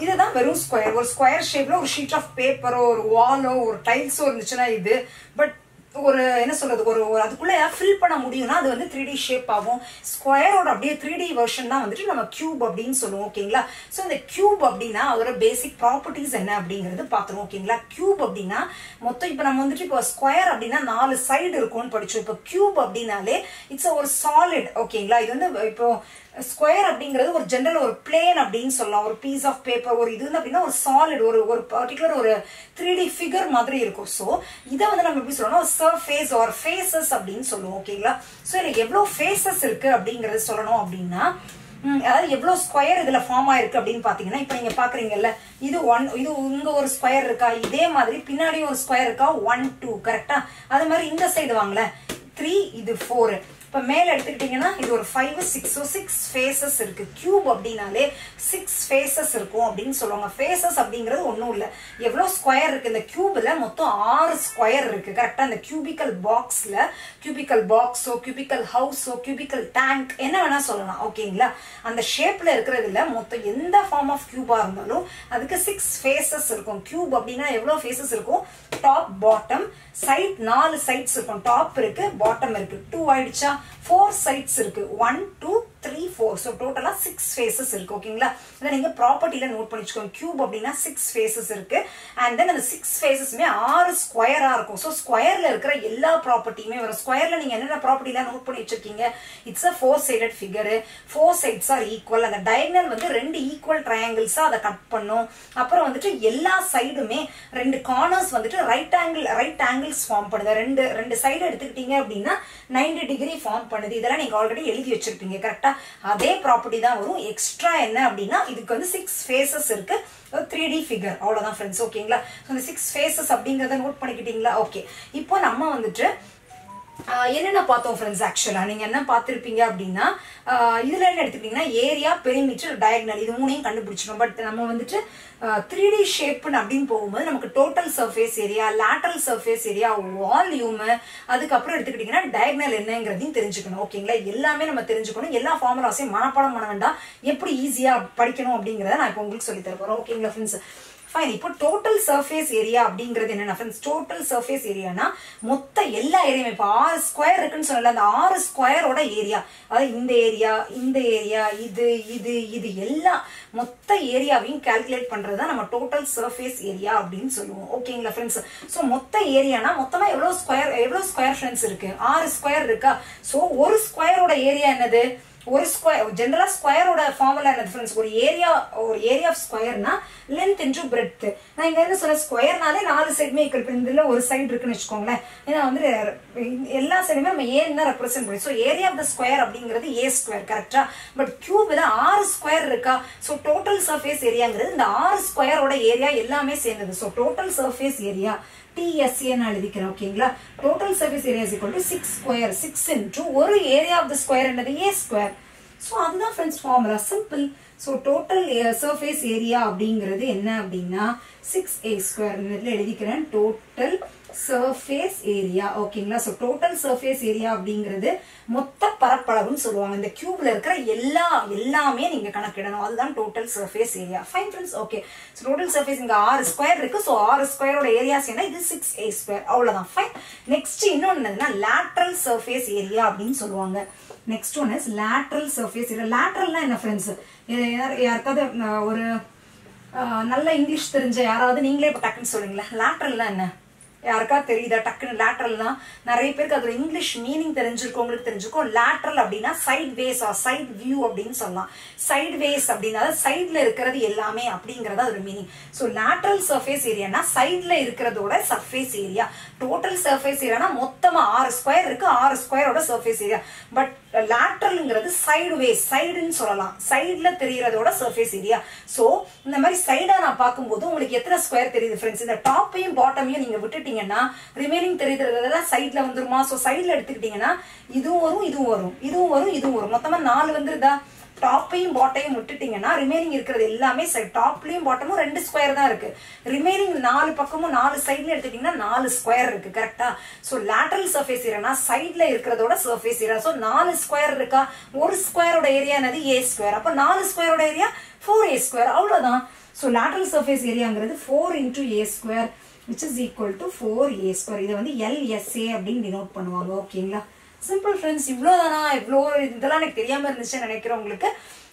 இதுதான் வெறும் ஸ்கொயர். ஒரு ஸ்கொயர் ஷேப்ல ஒரு ஷீட் ஆஃப் பேப்பரோ ஒரு வாலோ ஒரு டைல்ஸோ இருந்துச்சுன்னா இது. பட் ஒரு என்ன சொல்றது, ஒரு அதுக்குள்ள ஃபில் பண்ண முடியும்னா அது வந்து 3D ஷேப் ஆகும். ஸ்கொயரோட அப்படியே 3D வெர்ஷன் தான் வந்துட்டு நம்ம கியூப் அப்படின்னு சொல்லுவோம். ஓகேங்களா, ஸோ இந்த கியூப் அப்படின்னா அதோட பேசிக் ப்ராப்பர்ட்டிஸ் என்ன அப்படிங்கிறது பார்த்துருவோம். ஓகேங்களா, கியூப் அப்படின்னா மொத்தம் இப்போ நம்ம வந்துட்டு இப்போ ஸ்கொயர் அப்படின்னா 4 சைடு இருக்கும்னு படிச்சோம். இப்போ கியூப் அப்படின்னாலே இட்ஸ் ஒரு சாலிட். ஓகேங்களா, இது வந்து இப்போ ஸ்கொயர் அப்படிங்கிறது ஒரு ஜெனரல் ஒரு பிளேன் அப்படின்னு சொல்லலாம். ஒரு பீஸ் ஆஃப் பேப்பர் ஒரு இது அப்படின்னா ஒரு சாலிட், ஒரு பர்டிகுலர் ஒரு 3D ஃபிகர் மாதிரி இருக்கும். ஸோ இதை வந்து நம்ம எப்படி சொல்லணும், சர்ஃபேஸ் ஆர் ஃபேசஸ் அப்படின்னு சொல்லுவோம். ஓகேங்களா, ஸோ இதுல எவ்வளவு ஃபேசஸ் இருக்கு அப்படிங்கறது சொல்லணும் அப்படின்னா, அதாவது எவ்வளவு ஸ்கொயர் இதுல ஃபார்ம் ஆயிருக்கு அப்படின்னு பாத்தீங்கன்னா, இப்ப நீங்க பாக்குறீங்கல்ல, இது இது இங்க ஒரு ஸ்கொயர் இருக்கா, இதே மாதிரி பின்னாடி ஒரு ஸ்கொயர் இருக்கா, 1 2 கரெக்டா. அது மாதிரி இந்த சைடு வாங்கல 3, இது 4. இப்ப மேல எடுத்துக்கிட்டீங்கன்னா இது ஒரு 5 6 6 ஃபேசஸ் இருக்கு. கியூப் அப்படின்னாலே 6 ஃபேசஸ் இருக்கும் அப்படின்னு சொல்லுவாங்க. ஃபேசஸ் அப்படிங்கிறது ஒன்றும் இல்லை, எவ்வளோ ஸ்கொயர் இருக்கு. இந்த கியூப்ல மொத்தம் 6 ஸ்கொயர் இருக்கு கரெக்டா. இந்த கியூபிக்கல் பாக்ஸ்ல கியூபிக்கல் பாக்ஸோ கியூபிக்கல் ஹவுஸோ கியூபிக்கல் டேங்க் என்ன வேணா சொல்லலாம். ஓகேங்களா, அந்த ஷேப்ல இருக்கிறதுல மொத்தம் எந்த ஃபார்ம் ஆஃப் கியூபா இருந்தாலும் அதுக்கு 6 ஃபேசஸ் இருக்கும். கியூப் அப்படின்னா எவ்வளவு ஃபேசஸ் இருக்கும், டாப் பாட்டம் சைட் 4 சைட்ஸ் இருக்கும். டாப் இருக்கு, பாட்டம் இருக்கு. 2 ஆயிடுச்சா, 4 சைட்ஸ் இருக்கு. 1 2 3 4. ஸோ டோட்டலா 6 ஃபேசஸ் இருக்கு. ஓகேங்களா, இதை நீங்க ப்ராப்பர்ட்டில நோட் பண்ணிச்சுக்கோங்க. கியூப் அப்படின்னா 6 ஃபேசஸ் இருக்கு. அண்ட் தென் அந்த 6 ஃபேசஸ்மே 6 ஸ்கொயரா இருக்கும். ஸோ ஸ்கொயர்ல இருக்கிற எல்லா ப்ராப்பர்ட்டியுமே வரும். ஸ்கொயர்ல நீங்க என்னென்ன ப்ராப்பர்ட்டிலாம் நோட் பண்ணி வச்சிருக்கீங்க, it's a 4 sided figure, 4 sides are equal. அந்த டயகனல் வந்து 2 ஈக்குவல் ட்ரையாங்கிள்ஸா அதை கட் பண்ணும். அப்புறம் வந்துட்டு எல்லா சைடுமே 2 கார்னர்ஸ் வந்துட்டு ரைட் ஆங்கிள்ஸ் ஃபார்ம் பண்ணுது. ரெண்டு சைடு எடுத்துக்கிட்டீங்க அப்படின்னா 90 டிகிரி ஃபார்ம் பண்ணுது. இதெல்லாம் நீங்க ஆல்ரெடி எழுதி வச்சிருப்பீங்க கரெக்டா. அதே ப்ராப்பர்ட்டி தான் வரும். எக்ஸ்ட்ரா என்ன அப்படின்னா இதுக்கு வந்து 6 ஃபேசஸ் இருக்கு, 3D ஃபிகர், அவ்வளவுதான் ஃப்ரெண்ட்ஸ். ஓகேங்களா, இந்த 6 ஃபேசஸ் அப்படிங்கறத நோட் பண்ணிக்கிட்டீங்களா. ஓகே, இப்போ நம்ம வந்துட்டு என்னென்ன பார்த்தோம் ஃப்ரெண்ட்ஸ். ஆக்சுவலா நீங்க என்ன பார்த்திருப்பீங்க அப்படின்னா, இதுல என்ன எடுத்துக்கிட்டீங்கன்னா ஏரியா, பெரிமீட்டர், டயகனல், இது மூணையும் கண்டுபிடிச்சிடும். பட் நம்ம வந்துட்டு 3D ஷேப்னு அப்படின்னு போகும்போது நமக்கு total surface area, lateral surface area, volume, அதுக்கப்புறம் எடுத்துக்கிட்டீங்கன்னா டயகனல் என்னங்கிறதையும் தெரிஞ்சுக்கணும். ஓகேங்களா, எல்லாமே நம்ம தெரிஞ்சுக்கணும். எல்லா ஃபார்முலாஸையும் மனப்பாடம் பண்ண வேண்டாம், எப்படி ஈஸியா படிக்கணும் அப்படிங்கறத நான் இப்போ உங்களுக்கு சொல்லி தருவேன். ஓகேங்களா ஃப்ரெண்ட்ஸ், ஃபைன். இப்போ டோட்டல் சர்ஃபேஸ் ஏரியா அப்படிங்கிறது என்னன்னா ஃப்ரெண்ட்ஸ், டோட்டல் சர்ஃபேஸ் ஏரியானா மொத்த எல்லா ஏரியாவும். இப்போ 6 ஸ்கொயர் இருக்குன்னு சொல்லல, அந்த 6 ஸ்கொயரோட ஏரியா, அதாவது இந்த ஏரியா, இந்த ஏரியா, இது இது இது எல்லாம் மொத்த ஏரியாவையும் கால்குலேட் பண்றதுதான் நம்ம டோட்டல் சர்ஃபேஸ் ஏரியா அப்படின்னு சொல்லுவோம். ஓகேங்களா ஃப்ரெண்ட்ஸ், ஸோ மொத்த ஏரியானா மொத்தமா எவ்வளவு ஸ்கொயர் ஃப்ரெண்ட்ஸ் இருக்கு, 6 ஸ்கொயர் இருக்கா. ஸோ ஒரு ஸ்கொயரோட ஏரியா என்னது, ஒரு ஸ்கொயர். ஜெனரலா ஸ்கொயரோட ஃபார்முலா என்ன ஃப்ரெண்ட்ஸ், ஒரு ஏரியா ஆஃப் ஸ்கொயர்னா லென்த் இன்டு பிரெத். நான் இங்க என்ன சொல்ல, ஸ்கொயர்னாலே 4 சைடுமே ஈக்குவல். இதுல ஒரு சைடு இருக்குன்னு வச்சுக்கோங்களேன், ஏன்னா வந்து எல்லா சைடுமே நம்ம ஏன்னு தான் ரெப்ரசென்ட் பண்ணுவோம். So area of the square அப்படிங்கிறது ஏ ஸ்கொயர் கரெக்டா. பட் கியூப்ல 6 ஸ்கொயர் இருக்கா. ஸோ டோட்டல் சர்ஃபேஸ் ஏரியாங்கிறது இந்த 6 ஸ்கொயரோட ஏரியா எல்லாமே சேர்ந்தது. So total surface area TSA நான் எழுதிக்கிறேன். ஓகேங்களா, total surface area is equal to 6 square. 6 into ஒரு ஏரியா ஆஃப் த ஸ்கொயர் என்னது, ஏ ஸ்கொயர். ஸோ அதுதான் friends formula, simple. So total surface area அப்படிங்கிறது என்ன அப்படின்னா 6a ஸ்கொயர் எழுதிக்கிறேன். Total surface area. ஓகேங்களா? ஸோ டோட்டல் சர்ஃபேஸ் ஏரியா அப்படிங்கிறது மொத்த பரப்பளவுன்னு சொல்லுவாங்க. இந்த கியூப்ல இருக்கிற எல்லாமே நீங்க கணக்கிடணும். அதுதான் total surface area. Fine friends. Okay, so total surface இங்க 6 ஸ்கொயர் இருக்கு. ஸோ 6 ஸ்கொயரோட ஏரியாஸ் என்ன? இது 6a². அவ்வளவுதான். ஃபைன். நெக்ஸ்ட் இன்னொன்னு என்னதுன்னா லேட்ரல் சர்ஃபேஸ் ஏரியா அப்படின்னு சொல்லுவாங்க. Next one is lateral surface area. லேட்ரல்னா என்ன ஃப்ரெண்ட்ஸ்? யாருக்காவது ஒரு நல்ல இங்கிலீஷ் தெரிஞ்ச யாராவது நீங்களே இப்போ டக்குன்னு சொல்லுங்களேன். லேட்ரல்னா என்ன? யாருக்கா தெரியுதா? டக்குன்னு லேட்ரல்னா நிறைய பேருக்கு அதோட இங்கிலீஷ் மீனிங் தெரிஞ்சிருக்கும், உங்களுக்கு தெரிஞ்சிருக்கும். லேட்ரல் அப்படின்னா sideways or side view அப்படின்னு சொல்லலாம். சைட் வேஸ் அப்படின்னா சைட்ல இருக்கிறது எல்லாமே அப்படிங்கறது அதோட மீனிங். ஸோ லேட்ரல் சர்ஃபேஸ் ஏரியானா சைட்ல இருக்கிறதோட சர்ஃபேஸ் ஏரியா. டோட்டல் சர்ஃபேஸ் ஏரியானா மொத்தமா 6 ஸ்கொயர் இருக்கு, 6 ஸ்கொயரோட சர்ஃபேஸ் ஏரியா. பட் லேட்ரல்ங்கிறது சைடு வேஸ், சைடுன்னு சொல்லலாம். சைட்ல தெரியறதோட சர்ஃபேஸ் ஏரியா. ஸோ இந்த மாதிரி சைடா நான் பார்க்கும்போது உங்களுக்கு எத்தனை ஸ்கொயர் தெரியுது ஃப்ரெண்ட்ஸ்? இந்த டாப்பையும் பாட்டமையும் நீங்க விட்டுட்டீங்கன்னா ரிமைனிங் தெரியுறதெல்லாம் சைட்ல வந்துருமா? ஸோ சைட்ல எடுத்துக்கிட்டீங்கன்னா இதுவும் வரும், இதுவும் வரும், இதுவும் வரும், இதுவும் வரும். மொத்தமா 4 வந்துருதா? டாப்பையும் பாட்டையும் விட்டுட்டீங்கன்னா ரிமைனிங் இருக்கிறது எல்லாமே டாப்லயும் பாட்டமும் 2 ஸ்கொயர் தான் இருக்கு. ரிமைனிங் 4 பக்கமும் 4 சைட்ல எடுத்துட்டீங்கன்னா 4 ஸ்கொயர் இருக்கு. கரெக்டா? சோ லேட்டரல் சர்ஃபேஸ் ஏரியானா சைட்ல இருக்கிறதோட சர்ஃபேஸ் ஏரியா. சோ 4 ஸ்கொயர் இருக்கா? ஒரு ஸ்கொயரோட ஏரியா என்னது? a². அப்ப 4 ஸ்கொயரோட ஏரியா 4a². அவ்வளவுதான். சோ லேட்டரல் சர்ஃபேஸ் ஏரியாங்கிறது 4 into a² which is equal to 4a². இதை வந்து LSA அப்படின்னு டினோட் பண்ணுவாங்க. ஓகேங்களா? Simple friends. இவ்வளோதானா? இவ்வளோ இதெல்லாம் எனக்கு தெரியாம இருந்துச்சுன்னு நினைக்கிறேன். உங்களுக்கு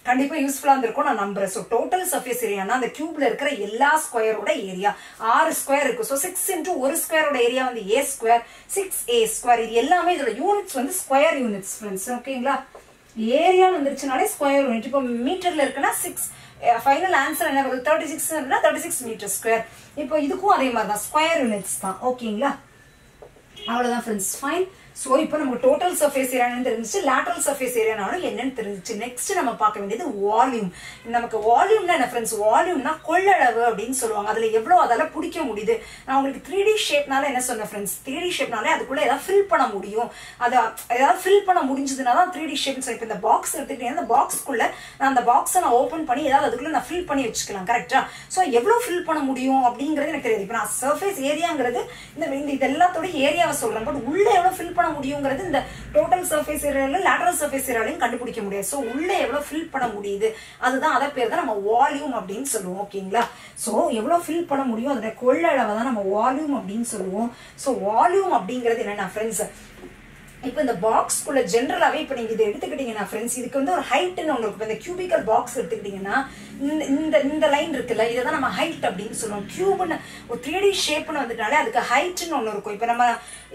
கண்டிப்பா யூஸ்ஃபுல்லா இருந்திருக்கும் நான் நம்புறேன். ஸோ டோட்டல் சர்ஃபேஸ் ஏரியானா அந்த கியூப்ல இருக்கிற எல்லா ஸ்கொயரோட ஏரியா. 6 ஸ்கொயர் இருக்கு. ஸோ 6 into ஒரு ஸ்கொயரோட ஏரியா வந்து a², 6a². இது எல்லாமே இதோட யூனிட்ஸ் வந்து ஸ்கொயர் யூனிட்ஸ் ஃப்ரெண்ட்ஸ். ஓகேங்களா? ஏரியா வந்துருச்சுனாலே ஸ்கொயர் யூனிட். இப்போ மீட்டர்ல இருக்குன்னா 6. ஃபைனல் ஆன்சர் என்ன வருது? 36 36 மீட்டர் ஸ்கொயர். இப்போ இதுக்கும் அதே மாதிரி தான் ஸ்கொயர் யூனிட்ஸ் தான். ஓகேங்களா? அவ்வளவுதான் ஃப்ரெண்ட்ஸ். ஃபைன். ஸோ இப்போ நமக்கு டோட்டல் சர்ஃபேஸ் ஏரியான்னு தெரிஞ்சிச்சு, லேட்டரல் சர்ஃபேஸ் ஏரியானாலும் என்னன்னு தெரிஞ்சிச்சு. நெக்ஸ்ட் நம்ம பார்க்க வேண்டியது வால்யூம். நமக்கு வால்யூம்னா என்ன ஃப்ரெண்ட்ஸ்? வால்யூம்னா கொள்ளளவு அப்படின்னு சொல்லுவாங்க. அதுல எவ்வளவு அதால பிடிக்க முடியுது. நான் உங்களுக்கு 3D ஷேப்னால என்ன சொன்னேன் ஃப்ரெண்ட்ஸ்? 3D ஷேப்னாலே அதுக்குள்ள ஏதாவது ஃபில் பண்ண முடியும். அதை ஏதாவது ஃபில் பண்ண முடிஞ்சதுன்னா தான் 3D ஷேப்னு சொல்லி. இப்போ இந்த பாக்ஸ் எடுத்துக்கிட்டீங்கன்னா அந்த பாக்ஸ்க்குள்ள நான் அந்த பாக்ஸை நான் ஓப்பன் பண்ணி ஏதாவது அதுக்குள்ள நான் ஃபில் பண்ணி வச்சுக்கலாம். கரெக்டா? ஸோ எவ்வளவு ஃபில் பண்ண முடியும் அப்படிங்கிறது எனக்கு தெரியாது. இப்போ நான் சர்ஃபேஸ் ஏரியாங்கிறது இந்த இது எல்லாத்தோட ஏரியாவை சொல்றேன். பட் உள்ள எவ்வளவு ஃபில் பண்ண முடியுங்கிறது இந்த டோட்டல் சர்ஃபேஸ் ஏரியால லேட்டரல் சர்ஃபேஸ் ஏரியாலையும் கண்டுபிடிக்க முடியாது. சோ உள்ள எவ்வளவு ஃபில் பண்ண முடியுது அதுதான் அத பேர் தான் நம்ம வால்யூம் அப்படின்னு சொல்லுவோம். ஓகேங்களா? சோ எவ்வளவு ஃபில் பண்ண முடியும் அதோட கொள்ளளவை தான் நம்ம வால்யூம் அப்படின்னு சொல்லுவோம். சோ வால்யூம் அப்படிங்கிறது என்னன்னா ஃப்ரெண்ட்ஸ், இப்போ இந்த பாக்ஸ்க்குள்ள ஜென்ரலாவே இப்போ நீங்க இதை எடுத்துக்கிட்டீங்கன்னா ஃப்ரெண்ட்ஸ், இதுக்கு வந்து ஒரு ஹைட்னு ஒன்று இருக்கும். இந்த கியூபிக்கல் பாக்ஸ் எடுத்துக்கிட்டீங்கன்னா இந்த லைன் இருக்குல்ல, இதை தான் நம்ம ஹைட் அப்படின்னு சொல்லுவோம். கியூப்னு ஒரு 3D ஷேப்னு வந்துட்டாலே அதுக்கு ஹைட்னு ஒன்று இருக்கும். இப்போ நம்ம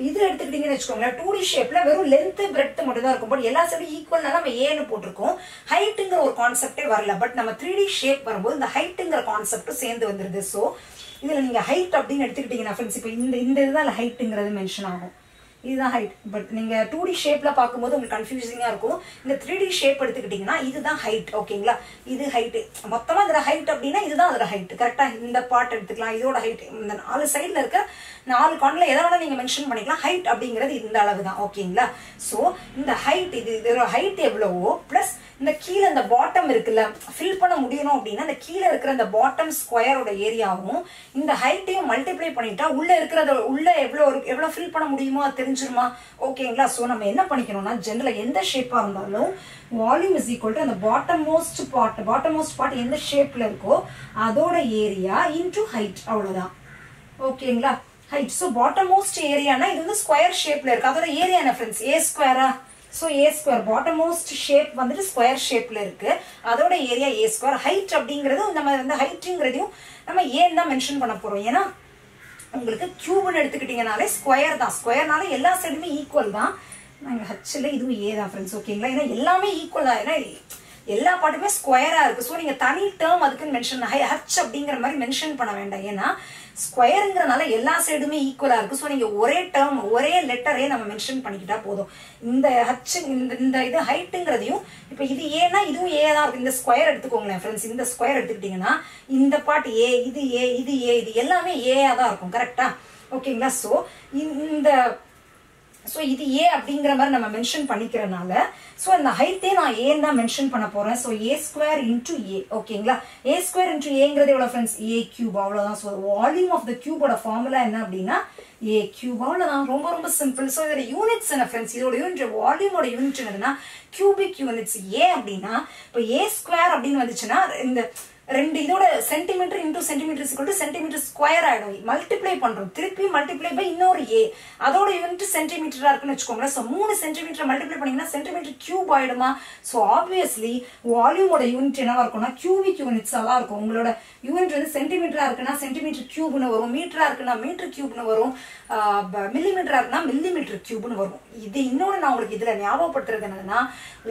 இது எடுத்துக்கிட்டீங்கன்னு வச்சுக்கோங்களேன், 2D ஷேப்ல வெறும் லென்த் பிரெட் மட்டும் தான் இருக்கும். பட் எல்லா சைடும் ஈக்குவல்னால நம்ம ஏன்னு போட்டிருக்கோம். ஹைட்டுங்கிற ஒரு கான்செப்டே வரல. பட் நம்ம 3D ஷேப் வரும்போது இந்த ஹைட்டுங்கிற கான்செப்டும் சேர்ந்து வந்துருது. ஸோ இதுல நீங்க ஹைட் அப்படின்னு எடுத்துக்கிட்டீங்கன்னா ஃப்ரெண்ட்ஸ், இப்போ இந்த இதுதான் ஹைட்டுங்கிறது மென்ஷன் ஆகும். இதுதான் ஹைட். பட் நீங்க 2D ஷேப்ல பார்க்கும்போது உங்களுக்கு கன்ஃபியூசிங்கா இருக்கும். இந்த 3D ஷேப் எடுத்துக்கிட்டீங்கன்னா இதுதான் ஹைட். ஓகேங்களா? இது ஹைட். மொத்தமா இதோட ஹைட் அப்படின்னா இதுதான் அதோட ஹைட். கரெக்டா? இந்த பார்ட் எடுத்துக்கலாம். இதோட ஹைட் இந்த 4 சைட்ல இருக்க 4 கார்னர்ல எதை வேணா நீங்க மென்ஷன் பண்ணிக்கலாம். ஹைட் அப்படிங்கிறது இந்த அளவு தான். ஓகேங்களா? சோ இந்த ஹைட் இதோட ஹைட் எவ்வளவோ பிளஸ் இந்த கீழே இந்த பாட்டம் இருக்குல்ல, ஃபில் பண்ண முடியணும் அப்படின்னா இந்த கீழே இருக்கிற இந்த பாட்டம் ஸ்கொயரோட ஏரியாவும் இந்த ஹைட்டையும் மல்டிப்ளை பண்ணிட்டா உள்ள இருக்கிறத உள்ள எவ்வளவு ஃபில் பண்ண முடியுமோ அது தெரிஞ்சிருமா? ஓகேங்களா? சோ நம்ம என்ன பண்ணிக்கணும்னா ஜெனரலா எந்த ஷேப்பா இருந்தாலும் வால்யூம் இஸ் ஈக்குவல் டு அந்த பாட்டம் மோஸ்ட் பார்ட் எந்த ஷேப்ல இருக்கோ அதோட ஏரியா இன்டு ஹைட். அவ்வளவுதான். ஓகேங்களா? ஹைட். சோ பாட்டம் மோஸ்ட் ஏரியானா இது வந்து ஸ்கொயர் ஷேப்ல இருக்கு. அதோட ஏரியா என்ன friends? a². So a². Bottom most shape வந்துட்டு ஸ்கொயர் ஷேப்ல இருக்கு. அதோட ஏரியா a². ஹைட் அப்படிங்கிறது நம்ம இந்த ஹைட்ங்கிறதையும் நம்ம ஏன் தான் மென்ஷன் பண்ண போறோம். ஏன்னா உங்களுக்கு கியூப்னு எடுத்துக்கிட்டீங்கனாலே ஸ்கொயர் தான். ஸ்கொயர்னால எல்லா சைடுமே ஈக்குவல் தான். நாங்கள் ஹச்ல இதுவும் ஏ தான் ஃப்ரெண்ட்ஸ். ஓகேங்களா? ஏன்னா எல்லாமே ஈக்குவல் தான். ஏன்னா எல்லா பாட்டுமே ஸ்கொயரா இருக்கு. ஸோ நீங்க தனி டேர்ம் அதுக்குன்னு மென்ஷன் ஹச் அப்படிங்கிற மாதிரி மென்ஷன் பண்ண வேண்டாம். ஏன்னா ஸ்கொயருங்கிறனால எல்லா சைடுமே ஈக்குவலா இருக்கு. ஸோ நீங்க ஒரே டேர்ம் ஒரே லெட்டரே நம்ம மென்ஷன் பண்ணிக்கிட்டா போதும். இந்த ஹச் இந்த இது ஹைட்டுங்கிறதையும் இப்போ இது ஏன்னா இதுவும் ஏ தான் இருக்கு. இந்த ஸ்கொயர் எடுத்துக்கோங்களேன் ஃப்ரெண்ட்ஸ். இந்த ஸ்கொயர் எடுத்துக்கிட்டீங்கன்னா இந்த பார்ட் ஏ, இது ஏ, இது ஏ, இது எல்லாமே ஏயா தான் இருக்கும். கரெக்டா? ஓகேங்களா? ஸோ இந்த ஸோ இது ஏ அப்படிங்கிற மாதிரி நம்ம மென்ஷன் பண்ணிக்கிறனால ஸோ அந்த ஹைட்டே நான் ஏன்னு தான் மென்ஷன் பண்ண போறேன். So A square into A. ஓகேங்களா, ஏ ஸ்கொயர் இன்டூ ஏங்கிறது எவ்வளோ ஃப்ரெண்ட்ஸ்? A cube. அவ்வளோதான். ஸோ வால்யூம் ஆஃப் த கியூபோட ஃபார்முலா என்ன அப்படின்னா ஏ கியூப். அவ்வளோதான், ரொம்ப ரொம்ப சிம்பிள். ஸோ இதோட யூனிட்ஸ் என்ன ஃப்ரெண்ட்ஸ்? இதோட யூனிட் வால்யூமோட யூனிட் என்னதுன்னா கியூபிக் யூனிட்ஸ். ஏ அப்படின்னா இப்போ ஏ ஸ்கொயர் அப்படின்னு வந்துச்சுன்னா இந்த ரெண்டு இதோட centimetre into centimetre equal to centimetre square ஆயிடும். மல்டிப்ளை பண்றோம், திருப்பி மல்டிப்ளை பை இன்னொரு ஏ, அதோட யூனிட் சென்டிமீட்டரா இருக்குன்னு வச்சுக்கோங்களேன். ஸோ 3 சென்டிமீட்டர் மல்டிப்ளை பண்ணீங்கன்னா சென்டிமீட்டர் கியூப் ஆயிடுமா? ஸோ ஆப்வியஸ்லி வால்யூமோட யூனிட் என்னவா இருக்கும்னா கியூபிக் யூனிட்ஸ் தான் இருக்கும். உங்களோட யூனிட் வந்து சென்டிமீட்டரா இருக்குன்னா சென்டிமீட்டர் கியூப்னு வரும், மீட்டரா இருக்குன்னா மீட்டர் கியூப்னு வரும், மில்லிமீட்டரா இருக்குன்னா மில்லிமீட்டர் கியூப்னு வரும். இது இன்னொன்று நான் உங்களுக்கு இதுல ஞாபகப்படுத்துறது என்னன்னா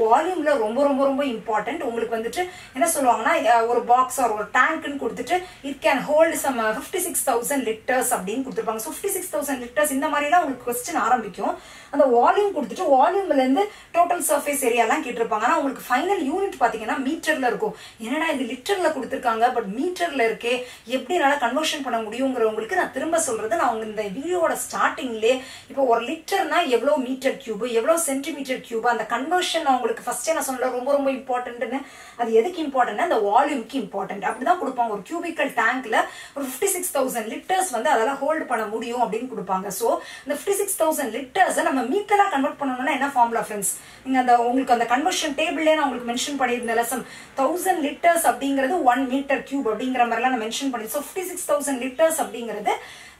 வால்யூம்ல ரொம்ப ரொம்ப ரொம்ப இம்பார்ட்டன்ட். உங்களுக்கு வந்துட்டு என்ன சொல்லுவாங்கன்னா ஒரு பாக்ஸ் ஆர் ஒரு டேங்க்னு கொடுத்துட்டு it can hold some 56,000 litres அப்படின்னு கொடுத்துருப்பாங்க. 56,000 லிட்டர்ஸ் இந்த மாதிரிலாம் உங்களுக்கு கொஸ்டின் ஆரம்பிக்கும். அந்த வால்யூம் கொடுத்துட்டு வால்யூம்ல இருந்து டோட்டல் சர்ஃபேஸ் ஏரியாலாம் கேட்டிருப்பாங்க. ஆனா உங்களுக்கு ஃபைனல் யூனிட் பாத்தீங்கன்னா மீட்டர்ல இருக்கும். என்னடா இது லிட்டர்ல கொடுத்துருக்காங்க பட் மீட்டர்ல இருக்கே, எப்படி என்னால கன்வர்ஷன் பண்ண முடியுங்கிறவங்களுக்கு நான் திரும்ப சொல்றது, நான் இந்த வீடியோட ஸ்டார்டிங்லேயே இப்போ ஒரு லிட்டர்னா எவ்வளவு மீட்டர் கியூப், எவ்வளவு சென்டிமீட்டர் கியூப், அந்த கன்வர்ஷன் நான் உங்களுக்கு ஃபர்ஸ்டே நான் சொல்ல ரொம்ப ரொம்ப இம்பார்ட்டன்ட்னு. அது எதுக்கு இம்பார்ட்டன்ட்னா அந்த வால்யூம்க்கு இம்பார்ட்டன்ட். அப்படிதான் கொடுப்பாங்க. ஒரு கியூபிக்கல் டேங்க்ல ஒரு 56,000 லிட்டர்ஸ் வந்து அதெல்லாம் ஹோல்ட் பண்ண முடியும் அப்படின்னு கொடுப்பாங்க. ஸோ இந்த 56,000 லிட்டர்ஸ் நம்ம மீட்டரா கன்வெர்ட் பண்ணணும்னா என்ன ஃபார்முலா ஃப்ரெண்ட்ஸ்? நீங்க அந்த உங்களுக்கு அந்த கன்வர்ஷன் டேபிள்ல நான் உங்களுக்கு மென்ஷன் பண்ணியிருந்த லெசன் 1000 லிட்டர்ஸ் அப்படிங்கிறது 1 மீட்டர் கியூப் அப்படிங்கிற மாதிரிலாம் நான் மென்ஷன் பண்ணி. ஸோ 56,000 லிட்டர்ஸ் அப்படிங்கிறது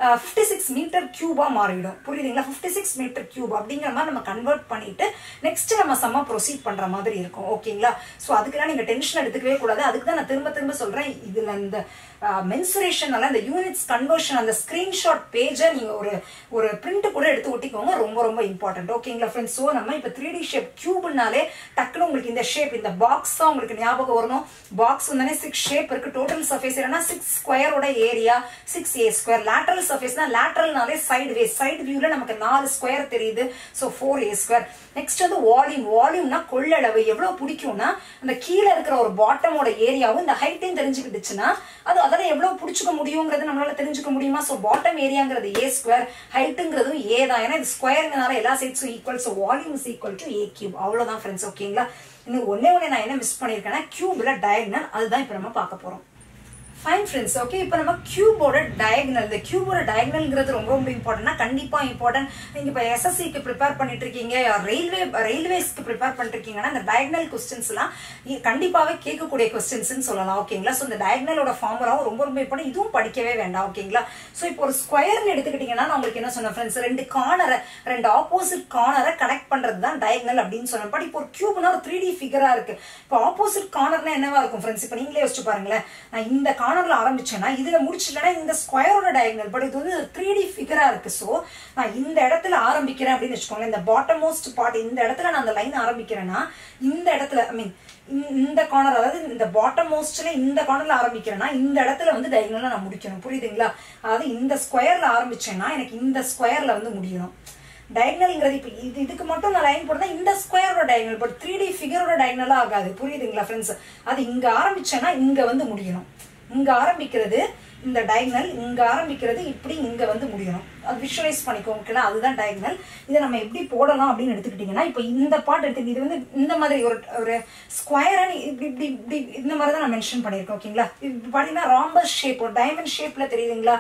56 மீட்டர் கியூபா மாறிடும். புரியுதுங்களா? 56 மீட்டர் கியூப் அப்படிங்கிற மாதிரி நம்ம கன்வெர்ட் பண்ணிட்டு நெக்ஸ்ட் நம்ம சம்மா ப்ரொசீட் பண்ற மாதிரி இருக்கும். ஓகேங்களா? ஸோ அதுக்கெல்லாம் நீங்க டென்ஷன் எடுத்துக்கவே கூடாது. அதுக்கு தான் நான் திரும்ப திரும்ப சொல்றேன். இதுல இந்த மென்சுரேஷனால இந்த யூனிட்ஸ் கன்வர்ஷன் அந்த ஸ்கிரீன்ஷாட் பேஜை நீங்க ஒரு பிரிண்ட் கூட எடுத்து ஒட்டிக்கோங்க. ரொம்ப ரொம்ப இம்பார்ட்டன்ட். ஓகேங்களா ஃப்ரெண்ட்ஸ்? ஸோ நம்ம இப்போ 3D ஷேப் கியூப்னாலே டக்குனு உங்களுக்கு இந்த ஷேப் இந்த பாக்ஸ் தான் உங்களுக்கு ஞாபகம் வரணும். பாக்ஸ் வந்து 6 ஷேப் இருக்கு. டோட்டல் சர்ஃபேஸ் ஏன்னா 6 ஸ்கொயரோட ஏரியா 6a ஸ்கொயர். லேட்டரல் சர்ஃபேஸ்னா லேட்டரல்னாலே சைடு வே, சைடு வியூல நமக்கு 4 ஸ்கொயர் தெரியுது. So 4a square. நெக்ஸ்ட் வந்து வால்யூம். வால்யூம்னா கொள்ளளவு. எவ்வளவு பிடிக்கும்னா அந்த கீழே இருக்கிற ஒரு பாட்டமோட ஏரியாவும் இந்த ஹைட்டையும் தெரிஞ்சுக்கிட்டுச்சுன்னா அதெல்லாம் எவ்வளவு பிடிச்சிக்க முடியுங்கிறது நம்மளால தெரிஞ்சுக்க முடியுமா? ஸோ பாட்டம் ஏரியாங்கிறது ஏ ஸ்கொயர், ஹைட்டுங்கிறதும் ஏ தான். ஏன்னா இது ஸ்கொயர்னால எல்லா சைட்ஸும் equal. So volume is equal to a cube. அவ்வளவுதான் ஃப்ரெண்ட்ஸ். ஓகேங்களா? இன்னும் ஒன்னே நான் என்ன மிஸ் பண்ணிருக்கேன்னா கியூப்ல டயகனல், அதுதான் இப்ப நம்ம பார்க்க போறோம். Fine friends. ஓகே, இப்போ நம்ம கியூபோட டயகனல். இந்த கியூபோட டயகனல்ங்கிறது ரொம்ப ரொம்ப இம்பார்ட்டன்ட்னா கண்டிப்பா இம்பார்ட்டன்ட். நீங்க இப்போ எஸ்எஸ்சிக்கு ப்ரிப்பேர் பண்ணிட்டு இருக்கீங்க, ரயில்வேஸ்க்கு ப்ரிப்பேர் பண்ணிட்டு இருக்கீங்கன்னா இந்த டயகனல் கொஸ்டின்ஸ் எல்லாம் கண்டிப்பாவே கேட்கக்கூடிய கொஸ்டின்ஸ் சொல்லலாம். ஓகேங்களா? ஸோ இந்த டயகனலோட ஃபார்முலாவும் ரொம்ப ரொம்ப இம்பார்ட்டன்ட். இதுவும் படிக்கவே வேண்டாம். ஓகேங்களா? ஸோ இப்போ ஒரு ஸ்கொயர்னு எடுத்துக்கிட்டீங்கன்னா நான் உங்களுக்கு என்ன சொன்னேன் ஃப்ரெண்ட்ஸ்? ரெண்டு ஆப்போசிட் கார்னரை கனெக்ட் பண்றது தான் டயகனல் அப்படின்னு சொன்னேன். பட் இப்போ ஒரு கியூப்னா ஒரு 3D ஃபிகரா இருக்கு. இப்போ ஆப்போசிட் கார்னர்னா என்னவா இருக்கும் ஃப்ரெண்ட்ஸ்? இப்போ நீங்களே யோசிச்சு பாருங்களேன். நான் இந்த கார்னர்ல ஆரம்பிச்சேன்னா இதுல முடிச்சுட்டேன்னா இந்த ஸ்கொயரோட டயகனல். பட் இது வந்து 3D ஃபிகரா இருக்கு. ஸோ நான் இந்த இடத்துல ஆரம்பிக்கிறேன் அப்படின்னு வச்சுக்கோங்களேன். இந்த பாட்டம் மோஸ்ட் பார்ட் இந்த இடத்துல நான் அந்த லைன் ஆரம்பிக்கிறேன்னா இந்த இடத்துல இந்த கார்னர், அதாவது இந்த பாட்டம் மோஸ்ட்ல இந்த கார்னர்ல ஆரம்பிக்கிறேன்னா இந்த இடத்துல வந்து டயகனலா நான் முடிக்கணும். புரியுதுங்களா? அதாவது இந்த ஸ்கொயர்ல ஆரம்பிச்சேன்னா எனக்கு இந்த ஸ்கொயர்ல வந்து முடியணும். டயகனல்ங்கிறது இப்போ இதுக்கு மட்டும் நான் லைன் போட்டா இந்த ஸ்கொயரோட டயகனல். பட் 3D ஃபிகரோட டயகனலா ஆகாது. புரியுதுங்களா ஃப்ரெண்ட்ஸ்? அது இங்க ஆரம்பிச்சேன்னா இங்க வந்து முடியணும். இங்க ஆரம்பிக்கிறது இந்த டயகனல், இங்க ஆரம்பிக்கிறது இப்படி இங்க வந்து முடியணும். அது விஷுவலைஸ் பண்ணிக்கோங்க. அதுதான் டயகனல். இதை நம்ம எப்படி போடலாம் அப்படின்னு எடுத்துக்கிட்டீங்கன்னா இப்போ இந்த பார்ட் எடுத்துக்கிட்டு இது வந்து இந்த மாதிரி ஒரு ஸ்கொயரை இப்படி இப்படி இப்படி இந்த மாதிரி தான் நான் மென்ஷன் பண்ணியிருக்கேன். ஓகேங்களா? இப்படி பாத்தீங்கன்னா ராம்பஸ் ஷேப், ஒரு டைமண்ட் ஷேப்ல தெரியுதுங்களா?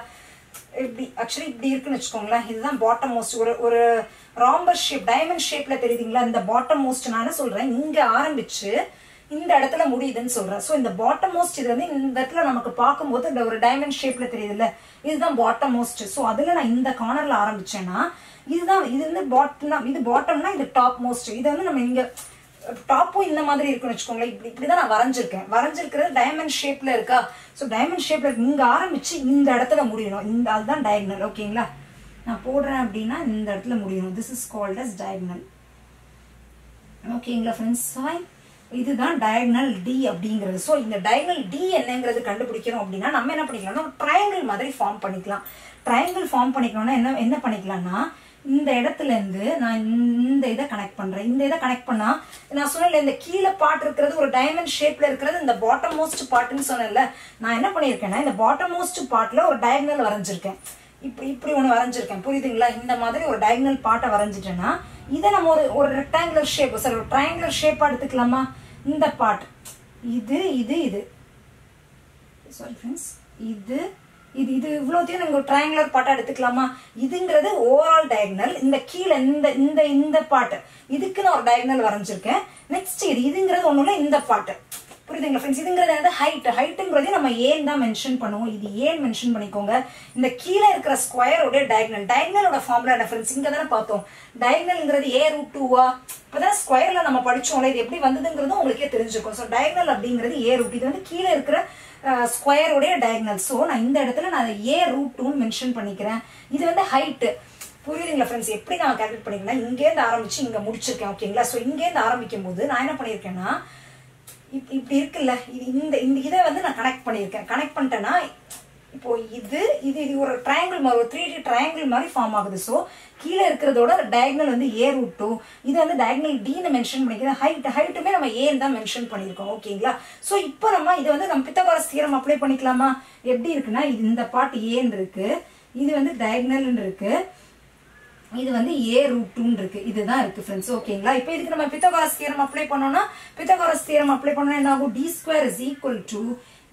இப்படி ஆக்சுவலி இப்படி இருக்குன்னு வச்சுக்கோங்களேன். இதுதான் பாட்டம் மோஸ்ட். ஒரு ராம்பஸ் ஷேப் டைமண்ட் ஷேப்ல தெரியுதுங்களா? இந்த பாட்டம் மோஸ்ட் நான் என்ன சொல்றேன், இங்க ஆரம்பிச்சு இந்த இடத்துல முடியுதுன்னு சொல்றேன். ஸோ இந்த பாட்டம் மோஸ்ட் இது வந்து இந்த இடத்துல நமக்கு பார்க்கும்போது இந்த ஒரு டைமண்ட் ஷேப்ல தெரியுதுல்ல, இதுதான் பாட்டம் மோஸ்ட். ஸோ அதுல நான் இந்த கார்னர்ல ஆரம்பிச்சேன்னா இதுதான், இது வந்து பாட்டம், இது பாட்டம்னா இது டாப் மோஸ்ட். இது வந்து நம்ம இங்க டாப்பும் இந்த மாதிரி இருக்குன்னு வச்சுக்கோங்களேன். இப்படிதான் நான் வரைஞ்சிருக்கிறது டைமண்ட் ஷேப்ல இருக்கா? ஸோ டைமண்ட் ஷேப்ல இங்க ஆரம்பிச்சு இந்த இடத்துல முடியணும். அதுதான் டயகனல். ஓகேங்களா? நான் போடுறேன் அப்படின்னா இந்த இடத்துல முடியணும். This is called as diagonal. ஓகேங்களா ஃப்ரெண்ட்ஸ்? இதுதான் டயகனல் டி அப்படிங்கிறது. ஸோ இந்த டயகனல் டி என்னங்கிறது கண்டுபிடிக்கணும் அப்படின்னா நம்ம என்ன பண்ணிக்கலாம்னா ஒரு ட்ரையாங்கிள் மாதிரி ஃபார்ம் பண்ணிக்கலாம். ட்ரையாங்கிள் ஃபார்ம் பண்ணிக்கணும்னா என்ன பண்ணிக்கலாம்னா இந்த இடத்துல இருந்து நான் இந்த இதை கனெக்ட் பண்றேன். இந்த இதை கனெக்ட் பண்ணா நான் சொன்னேன்ல இந்த கீழே பார்ட் இருக்கிறது ஒரு டைமண்ட் ஷேப்ல இருக்கிறது இந்த பாட்டம் மோஸ்ட் பார்ட்னு சொன்னேன்ல. நான் என்ன பண்ணிருக்கேன்னா இந்த பாட்டம் மோஸ்ட் பார்ட்ல ஒரு டயகனல் வரைஞ்சிருக்கேன். இப்படி ஒன்று வரைஞ்சிருக்கேன், புரியுதுங்களா? இந்த மாதிரி ஒரு டயகனல் பார்ட்டை வரைஞ்சிட்டேன்னா இதை நம்ம ஒரு ரெக்டாங்குலர் ஷேப், சாரி ஒரு ட்ரையாங்குலர் ஷேப்பாக எடுத்துக்கலாமா? இந்த பார்ட் இது சாரி ஃப்ரெண்ட்ஸ், இது இவ்வளோத்தையும் நீங்கள் ஒரு ட்ரையாங்குலர் பார்ட்டாக எடுத்துக்கலாமா? இதுங்கிறது ஓவரால் டயகனல். இந்த கீழே இந்த பார்ட் இதுக்கு நான் ஒரு டயகனல் வரைஞ்சிருக்கேன். நெக்ஸ்ட் இதுங்கிறது ஒன்றும் இல்லை, இந்த பார்ட், புரியுதுங்களா ஃப்ரெண்ட்ஸ்? இதுங்கிறது என்னது? ஹைட்டுங்கிறதே நம்ம ஏன் தான் மென்ஷன் பண்ணுவோம். இது ஏன் மென்ஷன் பண்ணிக்கோங்க. இந்த கீழே இருக்கிற ஸ்கொயரோட டயகனலோட ஃபார்முலா என்ன ஃப்ரெண்ட்ஸ்? இங்க தானே பார்த்தோம். டயகனல்ங்கிறது a√2 இப்பதான் ஸ்கொயர்ல நம்ம படிச்சோம்ல, இது எப்படி வந்ததுங்கிறதும் உங்களுக்கே தெரிஞ்சுக்கும். ஸோ டயகனல் அப்படிங்கிறது a√2, இது வந்து கீழே இருக்கிற ஸ்கொயரோடைய டயகனல். ஸோ நான் இந்த இடத்துல நான் a√2 மென்ஷன் பண்ணிக்கிறேன். இது வந்து ஹைட்டு, புரியுதுங்களா ஃப்ரெண்ட்ஸ்? எப்படி நான் கால்குலேட் பண்ணிக்கிறேன்னா இங்கேருந்து ஆரம்பிச்சு இங்க முடிச்சிருக்கேன், ஓகேங்களா? ஸோ இங்கேருந்து ஆரம்பிக்கும் போது நான் என்ன பண்ணியிருக்கேன்னா இப்படி இருக்குல்ல, இந்த இதை வந்து நான் கனெக்ட் பண்ணியிருக்கேன். கனெக்ட் பண்ணிட்டேன்னா இப்போ இது ஒரு ட்ரையாங்கிள் மாதிரி, ஒரு 3D ட்ரையாங்கிள் மாதிரி ஃபார்ம் ஆகுது. ஸோ கீழே இருக்கிறதோட டயகனல் வந்து a√2, இது வந்து டயகனல் d மென்ஷன் பண்ணிக்கிறேன். ஹைட்டுமே நம்ம ஏன்னு தான் மென்ஷன் பண்ணியிருக்கோம், ஓகேங்களா? ஸோ இப்போ நம்ம இதை வந்து நம்ம பித்தகோரஸ் தியரம் அப்ளை பண்ணிக்கலாமா? எப்படி இருக்குன்னா இந்த பார்ட் ஏன்னு இருக்கு, இது வந்து டயகனல் இருக்கு, இது வந்து a√2 இருக்கு, இதுதான் இருக்கு ஃப்ரெண்ட்ஸ், ஓகேங்களா? இப்போ இதுக்கு நம்ம பித்தகோரஸ் தியரம் அப்ளை பண்ணோம்னா என்ன ஆகும்? d²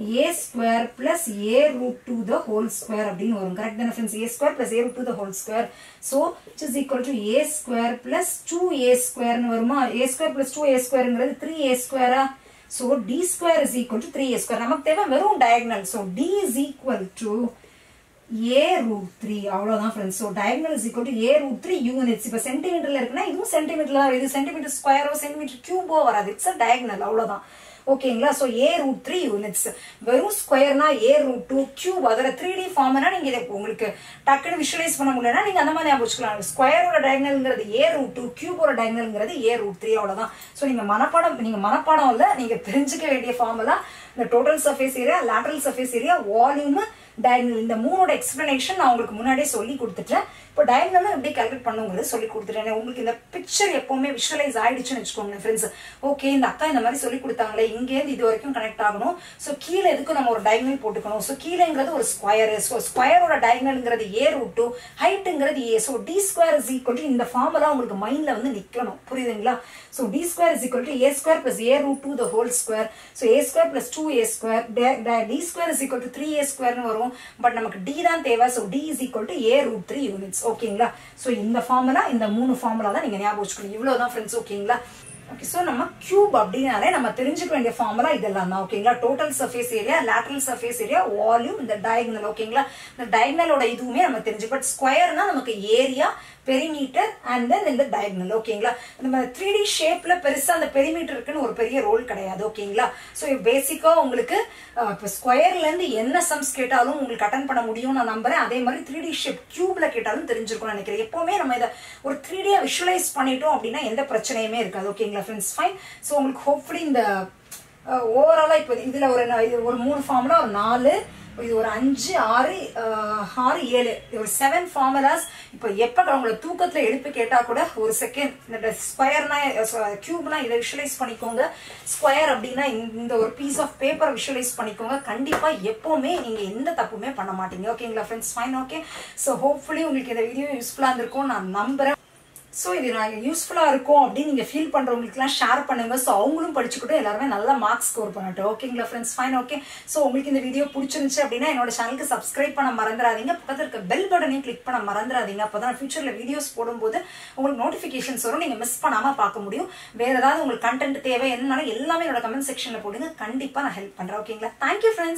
= a² plus a√2 the whole square அப்படின்னு வரும். கரெக்ட் தானே friends? a² plus a√2 the whole square. so which is equal to a² plus 2a² ன்னு வருமா? a² plus 2a²ங்கிறது 3a². so d² is equal to 3a². நமக்கு தேவை வெறும் diagonal. so d is equal to a√3, அவ்வளவுதான் friends. So diagonal is equal to a√3 units. இப்போ சென்டிமீட்டர்ல இருக்குன்னா இதுவும் சென்டிமீட்டர்ல தான், இது சென்டிமீட்டர் ஸ்கொயரோ சென்டிமீட்டர் கியூபோ வராது, இட்ஸ் அ டயகனல், அவ்வளவுதான், ஓகேங்களா? So a√3 units. வெறும் ஸ்கொயர்னா a√2, கியூப் அதில் 3D ஃபார்ம்னா நீங்க இதை உங்களுக்கு டக்குன்னு விஷுவலைஸ் பண்ண முடியலன்னா நீங்க அந்த மாதிரி ஞாபகம் வச்சுக்கலாம். ஸ்கொயரோட டயகனல்ங்கிறது a√2, கியூபோட டயகனல்ங்கிறது a√3, அவ்வளவுதான். ஸோ நீங்க மனப்பாடம் இல்லை, நீங்க தெரிஞ்சுக்க வேண்டிய ஃபார்முலா இந்த total surface area, lateral surface area, volume, diagonal, இந்த மூணோட எக்ஸ்பிளனேஷன் நான் உங்களுக்கு முன்னாடியே சொல்லி கொடுத்துட்டேன். இப்போ டயகனல் எப்படி கால்குலேட் பண்ணுங்கிறது சொல்லி கொடுத்துட்டேன். உங்களுக்கு இந்த பிக்சர் எப்பவுமே விஷுவலைஸ் ஆயிடுச்சுன்னு வச்சுக்கோங்க ஃப்ரெண்ட்ஸ். ஓகே, இந்த அக்கா இந்த மாதிரி சொல்லி கொடுத்தாங்களே, இங்கேருந்து இது வரைக்கும் கனெக்ட் ஆகணும். ஸோ கீழே எதுக்கும் நம்ம ஒரு டயகனல் போட்டுக்கணும். ஸோ கீழேங்கிறது ஒரு ஸ்கொயர். ஸோ ஸ்கொயரோட டயகனல்ங்கிறது a√2, ஹைட்டுங்கிறது a. So d² is equal to இந்த ஃபார்முலா உங்களுக்கு மைண்ட்ல வந்து நிக்கணும், புரியுதுங்களா? So d² is equal to a² plus a√2 the whole square. So a² plus 2a², d² is equal to 3a² வரும். பட் நமக்கு d தான் தேவை. So d is equal to a√3 units, ஓகேங்களா? ஸோ இந்த ஃபார்முலா, இந்த 3 formula தான் நீங்க ஞாபகம் வச்சுக்கணும். இவ்வளவுதான் ஃப்ரெண்ட்ஸ், ஓகேங்களா? ஓகே, ஸோ நம்ம கியூப் அப்படின்னாலே நம்ம தெரிஞ்சுக்க வேண்டிய ஃபார்முலா இதெல்லாம் தான், ஓகேங்களா? Total surface area, lateral surface area, volume, இந்த டயகனல், ஓகேங்களா? இந்த டயகனலோட இதுவுமே நம்ம தெரிஞ்சு. பட் ஸ்கொயர்னா நமக்கு ஏரியா, பெரிமீட்டர் அண்ட் தென் இந்த டயகனல், ஓகேங்களா? நம்ம 3D ஷேப்ல பெருசா அந்த பெரிமீட்டருக்குன்னு ஒரு பெரிய ரோல் கிடையாது, ஓகேங்களா? ஸோ பேசிக்கா உங்களுக்கு இப்போ ஸ்கொயர்ல இருந்து என்ன சம்ஸ் கேட்டாலும் உங்களுக்கு அட்டன் பண்ண முடியும் நான் நம்புறேன். அதே மாதிரி 3D ஷேப் கியூப்ல கேட்டாலும் தெரிஞ்சிருக்கும்னு நினைக்கிறேன். எப்பவுமே நம்ம இதை ஒரு 3D விஷுவலைஸ் பண்ணிட்டோம் அப்படின்னா எந்த பிரச்சனையுமே இருக்காது, ஓகேங்களா ஃப்ரெண்ட்ஸ்? ஃபைன். ஸோ உங்களுக்கு ஹோப்ஃபுல்லி இந்த ஓவராலா இப்போ இதுல ஒரு 3 ஃபார்முலா, ஒரு 4, இது ஒரு 5, 6, 7, ஒரு 7 ஃபார்முலாஸ். இப்போ எப்ப உங்களை தூக்கத்துல எழுப்பி கேட்டா கூட ஒரு செகண்ட் இந்த ஸ்கொயர்னா கியூப்னா இதை விஷுவலைஸ் பண்ணிக்கோங்க, ஸ்கொயர் அப்படின்னா இந்த ஒரு பீஸ் ஆஃப் பேப்பர் விஷுவலைஸ் பண்ணிக்கோங்க. கண்டிப்பா எப்பவுமே நீங்க எந்த தப்புமே பண்ண மாட்டீங்க, ஓகேங்களா friends? Fine, okay. So hopefully உங்களுக்கு இந்த வீடியோ யூஸ்ஃபுல்லா இருந்திருக்கும் நான் நம்புறேன். ஸோ இது நான் யூஸ்ஃபுல்லாக இருக்கும் அப்படின்னு நீங்கள் ஃபீல் பண்ணுறவங்களுக்குலாம் ஷேர் பண்ணுங்க. ஸோ அவங்களும் படிச்சுக்கிட்டு எல்லாருமே நல்லா மார்க்ஸ் ஸ்கோர் பண்ணட்டும், ஓகேங்களா ஃப்ரெண்ட்ஸ்? Fine, okay. ஸோ உங்களுக்கு இந்த வீடியோ பிடிச்சிருந்துச்சு அப்படின்னா என்னோட சேனலுக்கு சப்ஸ்கிரைப் பண்ண மறந்துடாதீங்க. பக்கத்தில் இருக்க பெல் பட்டனையும் கிளிக் பண்ண மறந்துடாதீங்க. அப்போ தான் ஃபியூச்சரில் வீடியோஸ் போடும்போது உங்களுக்கு நோட்டிஃபிகேஷன்ஸ் வரும், நீங்கள் மிஸ் பண்ணாமல் பார்க்க முடியும். வேறு ஏதாவது உங்களுக்கு கண்டென்ட் தேவை என்னன்னாலும் எல்லாமே என்னோட கமெண்ட் செக்ஷனில் போடுங்க, கண்டிப்பாக நான் ஹெல்ப் பண்ணுறேன், ஓகேங்களா? Thank you friends.